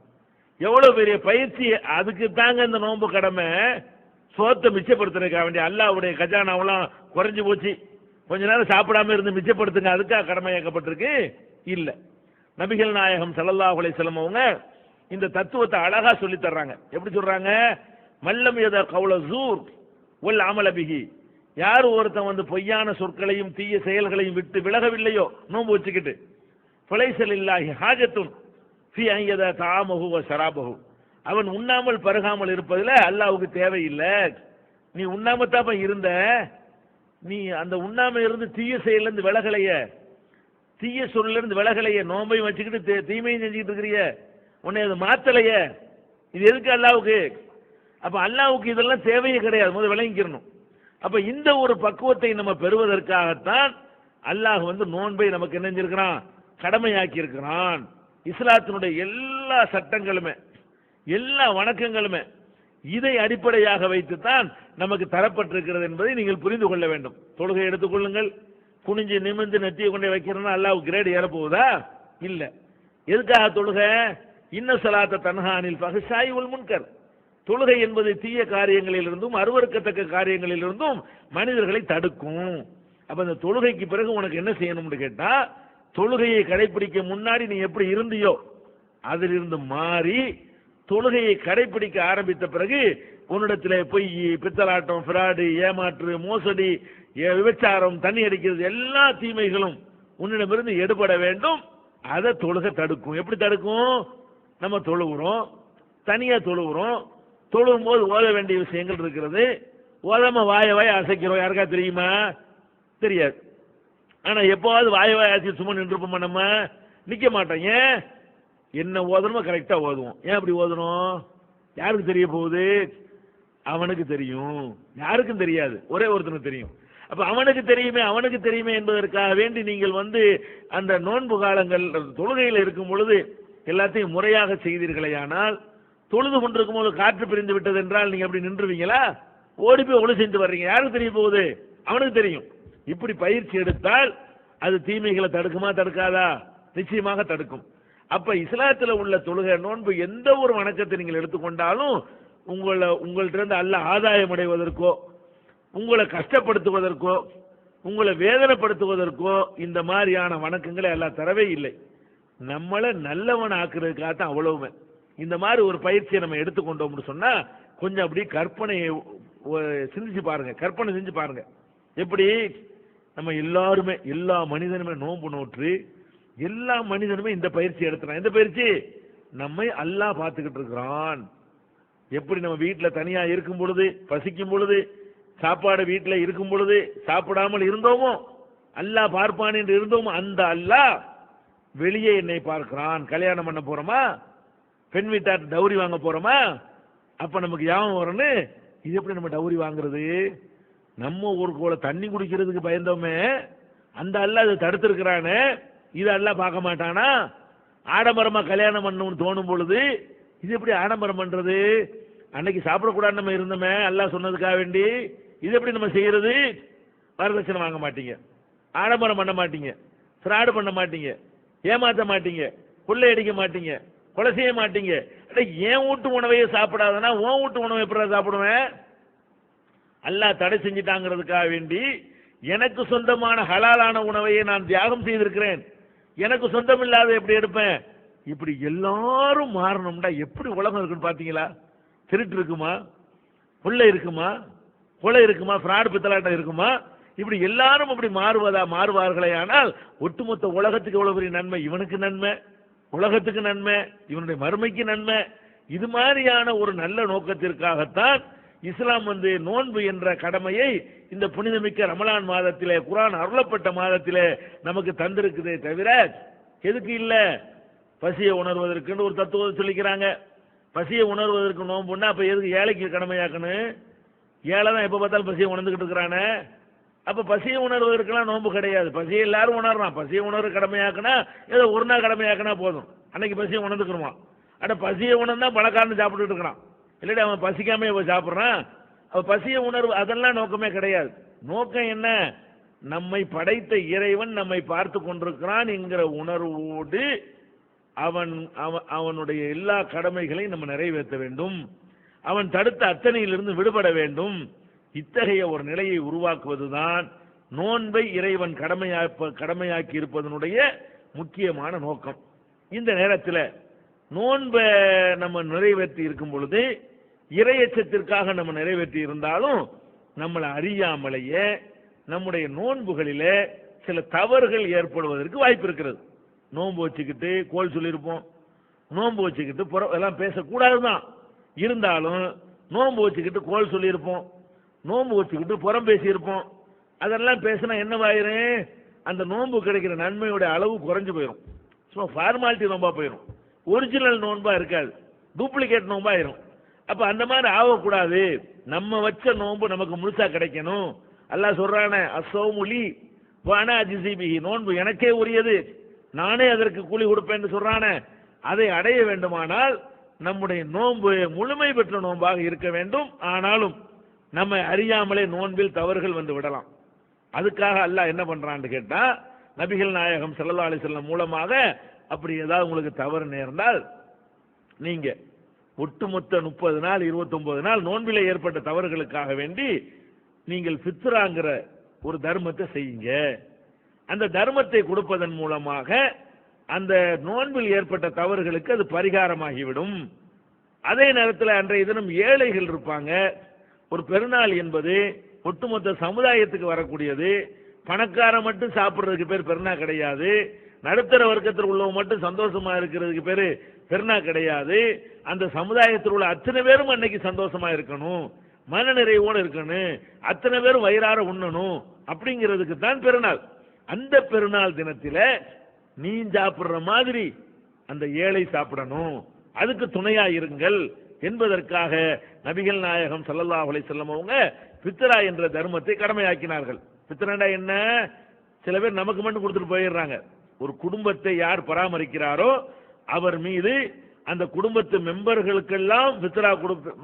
எவ்வளவு பெரிய பயிற்சி. அதுக்கு தாங்க இந்த நோன்பு கடமை. சோத்தை மிச்சப்படுத்துறதுக்காக வேண்டிய அல்லாஹ்வுடைய கஜானாவெல்லாம் குறைஞ்சு போச்சு, கொஞ்ச நேரம் சாப்பிடாம இருந்து மிச்சப்படுத்துங்க, அதுக்காக கடமை ஏற்கப்பட்டிருக்கு இல்ல. நபிகள் நாயகம் ஸல்லல்லாஹு அலைஹி வஸல்லம் அவங்க இந்த தத்துவத்தை அழகா சொல்லி தர்றாங்க. எப்படி சொல்றாங்க? மல்லம் யத கௌல ஸூர் வல் அமல பிஹி, யார் ஒருத்தன் வந்து பொய்யான சொற்களையும் தீய செயல்களையும் விட்டு விலகவில்லையோ நோன்பு வச்சுக்கிட்டு, ஃபலைஸலில்லாஹி ஹாஜத்துன் ஃபீ அன் யத தஆமஹு வ ஷராபஹு, அவன் உண்ணாமல் பருகாமல் இருப்பதில் அல்லாஹ்வுக்கு தேவையில்லை. நீ உண்ணாமத்தாப்ப இருந்த, நீ அந்த உண்ணாம இருந்து தீய செயலிருந்து விலகலைய, தீய சொல்லிருந்து விலகலைய, நோம்பையும் வச்சுக்கிட்டு தீமையும் செஞ்சுக்கிட்டு இருக்கிறிய, உன்னை அது மாத்தலைய, இது எதுக்கு அல்லாஹ்வுக்கு? அப்ப அல்லாஹ்வுக்கு இதெல்லாம் தேவையே கிடையாது, முதல்ல விளங்கிக்கிறணும். அப்ப இந்த ஒரு பக்குவத்தை நம்ம பெறுவதற்காகத்தான் அல்லாஹ் வந்து நோன்பை நமக்கு என்ன செஞ்சிருக்கிறான்? கடமையாக்கி இருக்கிறான். இஸ்லாத்தினுடைய எல்லா சட்டங்களுமே எல்லா வணக்கங்களுமே இதை அடிப்படையாக வைத்துத்தான் நமக்கு தரப்பட்டிருக்கிறது என்பதை நீங்கள் புரிந்து கொள்ள வேண்டும். தொழுகை எடுத்துக்கொள்ளுங்கள், குனிஞ்சு நிமிர்ந்து நெத்தியை கொண்டே வைக்கிறோம்னா அல்லாஹ் கிரேடு ஏறப்போகுதா? இல்ல. எதுக்காக தொழுகை? இன்ன ஸலாத்த தன்ஹா அனில் ஃபஹ்ஷாஇ வல் முன்கர், தொழுகை என்பது தீய காரியங்களிலிருந்தும் அருவருக்கத்தக்க காரியங்களிலிருந்தும் மனிதர்களை தடுக்கும். அப்ப இந்த தொழுகைக்கு பிறகு உனக்கு என்ன செய்யணும்னு கேட்டா, தொழுகையை கடைபிடிக்க முன்னாடி நீ எப்படி இருந்தியோ அதிலிருந்து மாறி தொழுகையை கடைபிடிக்க ஆரம்பித்த பிறகு உன்னிடத்தில் பொய், பித்தலாட்டம், ஃப்ராடு, ஏமாற்று, மோசடி, விபச்சாரம், தண்ணி அடிக்கிறது, எல்லா தீமைகளும் உன்னிடமிருந்து எடுபட வேண்டும். அதை தொழுகை தடுக்கும். எப்படி தடுக்கும்? நம்ம தொழுகிறோம், தனியா தொழுகிறோம், தொழுகும் போது ஓத வேண்டிய விஷயங்கள் இருக்கிறது, ஓதாம வாய வாய அசைக்கிறோம். யாருக்கா தெரியுமா? தெரியாது. ஆனா எப்போவாது வாய வாய அசைச்சு சும்மா நின்றுப்போமா? நம்ம நிக்க மாட்டோம். ஏன்? என்ன ஓதணுமோ கரெக்டா ஓதுவோம். ஏன் அப்படி ஓதணும்? யாருக்கு தெரிய போகுது? அவனுக்கு தெரியும், யாருக்கும் தெரியாது, ஒரே ஒருத்தனுக்கு தெரியும். அப்ப அவனுக்கு தெரியுமே, அவனுக்கு தெரியுமே என்பதற்காக வேண்டி நீங்கள் வந்து அந்த நோன்பு காலங்கள் தொழுகையில் இருக்கும் பொழுது எல்லாத்தையும் முறையாக செய்தீர்களேயானால், தொழுது கொண்டிருக்கும் போது காற்று பிரிந்து விட்டது என்றால் நீங்க அப்படி நின்றுவீங்களா? ஓடி போய் ஒளி செஞ்சு வர்றீங்க. யாருக்கு தெரிய போகுது? அவனுக்கு தெரியும். இப்படி பயிற்சி எடுத்தால் அது தீமைகளை தடுக்குமா தடுக்காதா? நிச்சயமாக தடுக்கும். அப்ப இஸ்லாத்தில் உள்ள தொழுகை, நோன்பு, எந்த ஒரு வணக்கத்தை நீங்கள் எடுத்துக்கொண்டாலும் உங்கள்கிட்ட இருந்து அல்லாஹ் ஆதாயம் அடைவதற்கோ, உங்களை கஷ்டப்படுத்துவதற்கோ, உங்களை வேதனைப்படுத்துவதற்கோ இந்த மாதிரியான வணக்கங்களை அல்லாஹ் தரவே இல்லை. நம்மளை நல்லவன் ஆக்குறதுக்காக தான் அவ்வளவுமே. இந்த மாதிரி ஒரு பயிற்சியை நம்ம எடுத்துக்கொண்டோம்னு சொன்னா கொஞ்சம் அப்படி கற்பனையை சிந்திச்சு பாருங்க, கற்பனை செஞ்சு பாருங்க. எப்படி நம்ம எல்லாருமே, எல்லா மனிதனுமே நோன்பு நோற்று எல்லா மனிதனுமே இந்த பயிற்சி எடுத்துறான். இந்த பயிற்சி நம்மை அல்லாஹ் பார்த்துக்கிட்டு இருக்கிறான். எப்படி நம்ம வீட்டில் தனியா இருக்கும் பொழுது, பசிக்கும் பொழுது, சாப்பாடு வீட்டில் இருக்கும் பொழுது சாப்பிடாமல் இருந்தோமோ, அல்லாஹ் பார்ப்பான் என்று இருந்தோமோ, அந்த அல்லாஹ் வெளியே என்னை பார்க்கிறான். கல்யாணம் பண்ண போறோமா, பெண் வீட்டார் டவுரி வாங்க போறோமா, அப்ப நமக்கு யாபம் வரணும், இது எப்படி நம்ம டவுரி வாங்குறது? நம்ம ஊருக்குள்ள தண்ணி குடிக்கிறதுக்கு பயந்தோமே, அந்த அல்லாஹ் அதை தடுத்திருக்கிறானே, இது அல்லாஹ் பார்க்க மாட்டானா? ஆடம்பரமா கல்யாணம் பண்ணணும்னு தோணும் பொழுது இது எப்படி ஆடம்பரம் பண்றது? அன்னைக்கு சாப்பிடக்கூடாது நம்ம இருந்தோமே அல்லாஹ் சொன்னதுக்காக வேண்டி, இது எப்படி நம்ம செய்யறது? வரதட்சணை வாங்க மாட்டீங்க, ஆடம்பரம் பண்ண மாட்டீங்க, ஃப்ராடு பண்ண மாட்டீங்க, ஏமாற்ற மாட்டீங்க, கொள்ளையடிக்க மாட்டீங்க, கொலை செய்ய மாட்டீங்க. ஏன் வீட்டு உணவையே சாப்பிடாதனா உன் வீட்டு உணவை எப்படி சாப்பிடுவேன்? அல்லாஹ் தடை செஞ்சிட்டாங்கிறதுக்காக வேண்டி எனக்கு சொந்தமான ஹலாலான உணவையே நான் தியாகம் செய்திருக்கிறேன், எனக்கு சொந்தம் இல்லாத எப்படி எடுப்பேன்? இப்படி எல்லாரும் மாறணும்டா எப்படி உலகம் இருக்குன்னு பாத்தீங்களா? திருட்டு இருக்குமா, கொள்ளை இருக்குமா, கொலை இருக்குமா, ஃப்ராடு பித்தலாட்டம் இருக்குமா? இப்படி எல்லாரும் அப்படி மாறுவார்களே ஆனால் ஒட்டுமொத்த உலகத்துக்கு எவ்வளவு பெரிய நன்மை, இவனுக்கு நன்மை, உலகத்துக்கு நன்மை, இவனுடைய மறுமைக்கு நன்மை. இது மாதிரியான ஒரு நல்ல நோக்கத்திற்காகத்தான் இஸ்லாம் நோன்பு என்ற கடமையை இந்த புனிதமிக்க ரமலான் மாதத்திலே, குர்ஆன் அருளப்பட்ட மாதத்திலே நமக்கு தந்திருக்குதே தவிர எதுக்கு இல்ல? பசியை உணர்வதற்குன்னு ஒரு தத்துவத்தை சொல்லிக்கிறாங்க. பசியை உணர்வதற்கு நோன்புன்னா அப்ப எதுக்கு ஏழைக்கு கடமையாக்கணும்? ஏழை தான் எப்ப பார்த்தாலும் பசியை உணர்ந்துகிட்டு இருக்கிறானே. அப்ப பசியை உணர்வதற்கெல்லாம் நோன்பு கிடையாது. பசியை எல்லாரும் உணர்றான். பசியை உணர்வு கடமையாக்குனா ஏதோ ஒரு நாள் கடமையாக்குனா போதும், அன்னைக்கு பசியை உணர்ந்துக்கணுமா? அட பசியை உணர்ந்தா பணக்காரன் சாப்பிட்டுட்டு இருக்கிறான், இல்லாட்டி அவன் பசிக்காம சாப்பிட்றான். அவன் பசியை உணர்வு அதெல்லாம் நோக்கமே கிடையாது. நோக்கம் என்ன? நம்மை படைத்த இறைவன் நம்மை பார்த்து கொண்டிருக்கிறான் என்கிற உணர்வோடு அவனுடைய எல்லா கடமைகளையும் நம்ம நிறைவேற்ற வேண்டும். அவன் தடுத்த அத்தனையிலிருந்து விடுபட வேண்டும். இத்தகைய ஒரு நிலையை உருவாக்குவதுதான் நோன்பை இறைவன் கடமையாக்கி இருப்பதனுடைய முக்கியமான நோக்கம். இந்த நேரத்தில் நோன்பை நம்ம நிறைவேற்றி இருக்கும் பொழுது, இறையச்சத்திற்காக நம்ம நிறைவேற்றி இருந்தாலும் நம்மளை அறியாமலேயே நம்முடைய நோன்புகளிலே சில தவறுகள் ஏற்படுவதற்கு வாய்ப்பு இருக்கிறது. நோன்பு வச்சுக்கிட்டு கோல் சொல்லியிருப்போம், நோன்பு வச்சுக்கிட்டு எல்லாம் பேசக்கூடாதுதான், இருந்தாலும் நோன்பு வச்சுக்கிட்டு கோல் சொல்லியிருப்போம், நோன்பு வச்சுக்கிட்டு புறம் பேசியிருப்போம். அதெல்லாம் பேசினா என்னவாயிரும்? அந்த நோன்பு கிடைக்கிற நன்மையோட அளவு குறைஞ்சு போயிடும். சும்மா ஃபார்மாலிட்டி நோன்பா போயிடும், ஒரிஜினல் நோன்பா இருக்காது, டூப்ளிகேட் நோன்பா ஆயிரும். அப்ப அந்த மாதிரி ஆகக்கூடாது. நம்ம வச்ச நோன்பு நமக்கு முழுசா கிடைக்கணும். அல்லாஹ் சொல்றானே, அஸ்ஸௌமுலி வானா அஜ்ஸிபிஹி, நோன்பு எனக்கே உரியது, நானே அதற்கு கூலி கொடுப்பேன்னு சொல்றானே. அதை அடைய வேண்டுமானால் நம்முடைய நோன்பு முழுமை பெற்ற நோன்பாக இருக்க வேண்டும். ஆனாலும் நம்ம அறியாமலே நோன்பில் தவறுகள் வந்து விடலாம். அதுக்காக அல்லாஹ் என்ன பண்றான்னு கேட்டா, நபிகள் நாயகம் ஸல்லல்லாஹு அலைஹி வஸல்லம் மூலமாக அப்படி ஏதாவது உங்களுக்கு தவறு நேர்ந்தால் நீங்க ஒட்டுமொத்த 30 நாள் 29 நாள் நோன்பிலே ஏற்பட்ட தவறுகளுக்காக வேண்டி நீங்கள் ஃபித்ராங்கிற ஒரு தர்மத்தை செய்யுங்க. அந்த தர்மத்தை கொடுப்பதன் மூலமாக அந்த நோன்பில் ஏற்பட்ட தவறுகளுக்கு அது பரிகாரமாகிவிடும். அதே நேரத்தில் அன்றைய தினம் ஏழைகள் இருப்பாங்க. ஒரு பெருநாள் என்பது ஒட்டுமொத்த சமுதாயத்துக்கு வரக்கூடியது. பணக்காரன் மட்டும் சாப்பிட்றதுக்கு பேர் பெருநா கிடையாது, நடுத்தர வர்க்கத்தில் உள்ளவங்க மட்டும் சந்தோஷமா இருக்கிறதுக்கு பேரு பெருநா கிடையாது. அந்த சமுதாயத்தில் உள்ள அத்தனை பேரும் அன்னைக்கு சந்தோஷமா இருக்கணும், மன நிறைவோடு இருக்கணும், அத்தனை பேரும் வயிறார உண்ணணும், அப்படிங்கிறதுக்கு தான் பெருநாள். அந்த பெருநாள் தினத்தில் நீ சாப்பிடுற மாதிரி அந்த ஏழை சாப்பிடணும், அதுக்கு துணையா இருங்கள் என்பதற்காக நபிகள் நாயகம் ஸல்லல்லாஹு அலைஹி வஸல்லம் அவங்க ஃபித்ரா என்ற தர்மத்தை கடமையாக்கினார்கள். ஃபித்ராண்டா என்ன? சில பேர் நமக்கு மட்டும் கொடுத்துட்டு போயிடுறாங்க. ஒரு குடும்பத்தை யார் பராமரிக்கிறாரோ அவர் மீது அந்த குடும்பத்து மெம்பர்களுக்கெல்லாம் ஃபித்ரா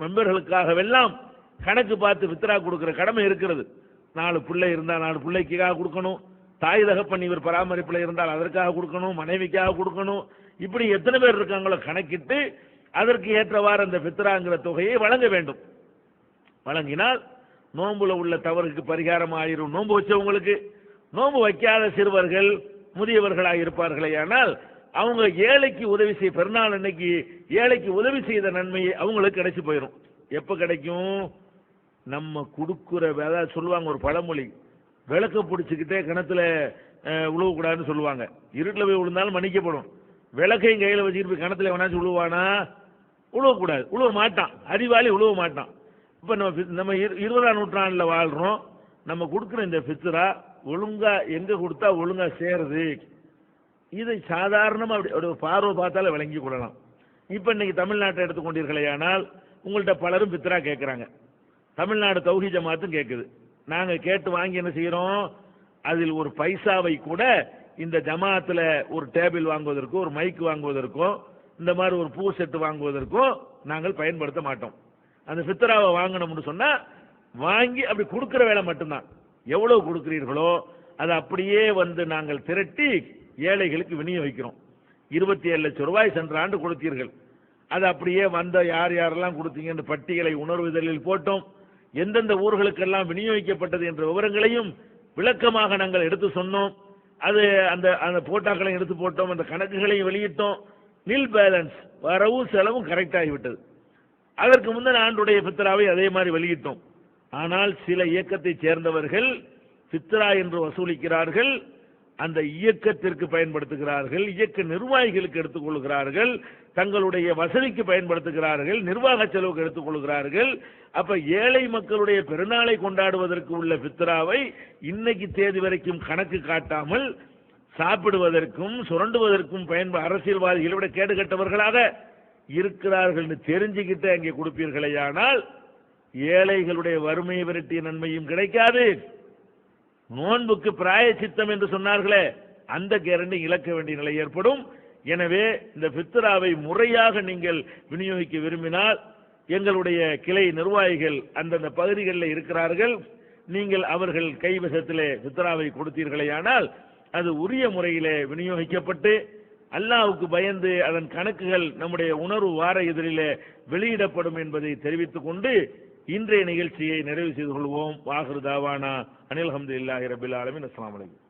மெம்பர்களுக்காகவெல்லாம் கணக்கு பார்த்து ஃபித்ரா கொடுக்கிற கடமை இருக்கிறது. 4 பிள்ளை இருந்தால் 4 பிள்ளைக்காக கொடுக்கணும், தாய் தகப்பன் இவர் பராமரிப்பில் இருந்தால் அதற்காக கொடுக்கணும், மனைவிக்காக கொடுக்கணும். இப்படி எத்தனை பேர் இருக்காங்களோ கணக்கிட்டு அதற்கு ஏற்றவாறு அந்த ஃபித்ராங்கிற தொகையை வழங்க வேண்டும். வழங்கினால் நோன்புல உள்ள தவறுக்கு பரிகாரம் ஆயிரும். நோன்பு வச்சவங்களுக்கு, நோன்பு வைக்காத சிறுவர்கள் முதியவர்களாக இருப்பார்களே, ஆனால் அவங்க ஏழைக்கு உதவி செய்ய, பெருநாள் அன்னைக்கு ஏழைக்கு உதவி செய்த நன்மையை அவங்களுக்கு கிடைச்சி போயிடும். எப்ப கிடைக்கும்? நம்ம கொடுக்குற, அதாவது சொல்லுவாங்க ஒரு பழமொழி, விளக்க பிடிச்சிக்கிட்டே கிணத்துல உழுவக்கூடாதுன்னு சொல்லுவாங்க. இருட்டில் போய் விழுந்தாலும் மன்னிக்கப்படும். விளக்கையும் கையில் வச்சுக்கிட்டு போய் கிணத்துல வேணாச்சும் உழுவானா? உழுவக்கூடாது, உழுவ மாட்டான், அறிவாளி உழுவ மாட்டான். இப்போ நம்ம 20ஆம் நூற்றாண்டில் வாழ்கிறோம். நம்ம கொடுக்குற இந்த ஃபித்ரா ஒழுங்கா எங்கே கொடுத்தா ஒழுங்கா சேருது, இதை சாதாரணமாக அப்படி ஒரு பார்வை பார்த்தாலே விளங்கி கொள்ளலாம். இப்போ இன்னைக்கு தமிழ்நாட்டை எடுத்துக்கொண்டீர்களேயானால் உங்கள்கிட்ட பலரும் ஃபித்ரா கேட்குறாங்க. தமிழ்நாடு தௌஹீத் ஜமாத்தும் கேட்குது. நாங்கள் கேட்டு வாங்கி என்ன செய்கிறோம்? அதில் ஒரு பைசாவை கூட இந்த ஜமாத்தில் ஒரு டேபிள் வாங்குவதற்கோ, ஒரு மைக் வாங்குவதற்கோ, இந்த மாதிரி ஒரு பூ செட்டு வாங்குவதற்கோ நாங்கள் பயன்படுத்த மாட்டோம். அந்த ஃபித்ராவை வாங்கணும்னு சொன்னால் வாங்கி அப்படி கொடுக்குற வேலை மட்டும்தான். எவ்வளவு கொடுக்குறீர்களோ அதை அப்படியே நாங்கள் திரட்டி ஏழைகளுக்கு விநியோகிக்கிறோம். 27 லட்சம் ரூபாய் சென்ற ஆண்டு கொடுத்தீர்கள். அது அப்படியே யார் யாரெல்லாம் கொடுத்தீங்கன்னு பட்டியலை உணர்வுதலில் போட்டோம். எந்தெந்த ஊர்களுக்கெல்லாம் விநியோகிக்கப்பட்டது என்ற விவரங்களையும் விளக்கமாக நாங்கள் எடுத்து சொன்னோம். அது அந்த போட்டாக்களையும் எடுத்து போட்டோம், அந்த கணக்குகளையும் வெளியிட்டோம். நில் பேலன்ஸ், வரவு செலவும் கரெக்ட் ஆகிவிட்டது. அதற்கு முந்தின ஆண்டுடைய ஃபித்ராவை அதே மாதிரி வெளியிட்டோம். ஆனால் சில இயக்கத்தை சேர்ந்தவர்கள் ஃபித்ரா என்று வசூலிக்கிறார்கள், அந்த இயக்கத்திற்கு பயன்படுத்துகிறார்கள், இயக்க நிர்வாகிகளுக்கு எடுத்துக்கொள்கிறார்கள், தங்களுடைய வசதிக்கு பயன்படுத்துகிறார்கள், நிர்வாக செலவுக்கு எடுத்துக்கொள்கிறார்கள். அப்ப ஏழை மக்களுடைய பெருநாளை கொண்டாடுவதற்கு உள்ள ஃபித்ராவை இன்னைக்கு தேதி வரைக்கும் கணக்கு காட்டாமல் சாப்பிடுவதற்கும் சுரண்டுவதற்கும் அரசியல்வாதிகளை விட கேடுகட்டவர்களாக இருக்கிறார்கள் தெரிஞ்சுக்கிட்டு அங்கே கொடுப்பீர்களேயானால் ஏழைகளுடைய வறுமையை விரட்டிய நன்மையும் கிடைக்காது. நோன்புக்கு பிராயச்சித்தம் என்று சொன்னார்களே, அந்த கேரண்டி இழக்க வேண்டிய நிலை ஏற்படும். எனவே இந்த ஃபித்ராவை முறையாக நீங்கள் விநியோகிக்க விரும்பினால் எங்களுடைய கிளை நிர்வாகிகள் அந்தந்த பகுதிகளில் இருக்கிறார்கள். நீங்கள் அவர்கள் கைவசத்திலே ஃபித்ராவை கொடுத்தீர்களேயானால் அது உரிய முறையிலே விநியோகிக்கப்பட்டு அல்லாஹ்வுக்கு பயந்து அதன் கணக்குகள் நம்முடைய உணர்வு வார இதழிலே வெளியிடப்படும் என்பதை தெரிவித்துக் கொண்டு இன்றைய நிகழ்ச்சியை நிறைவு செய்து கொள்வோம். வாஹிரு தாவானா அனில் ஹம்துலில்லாஹி ரப்பில் ஆலமீன். அஸ்ஸலாமு அலைக்கும்.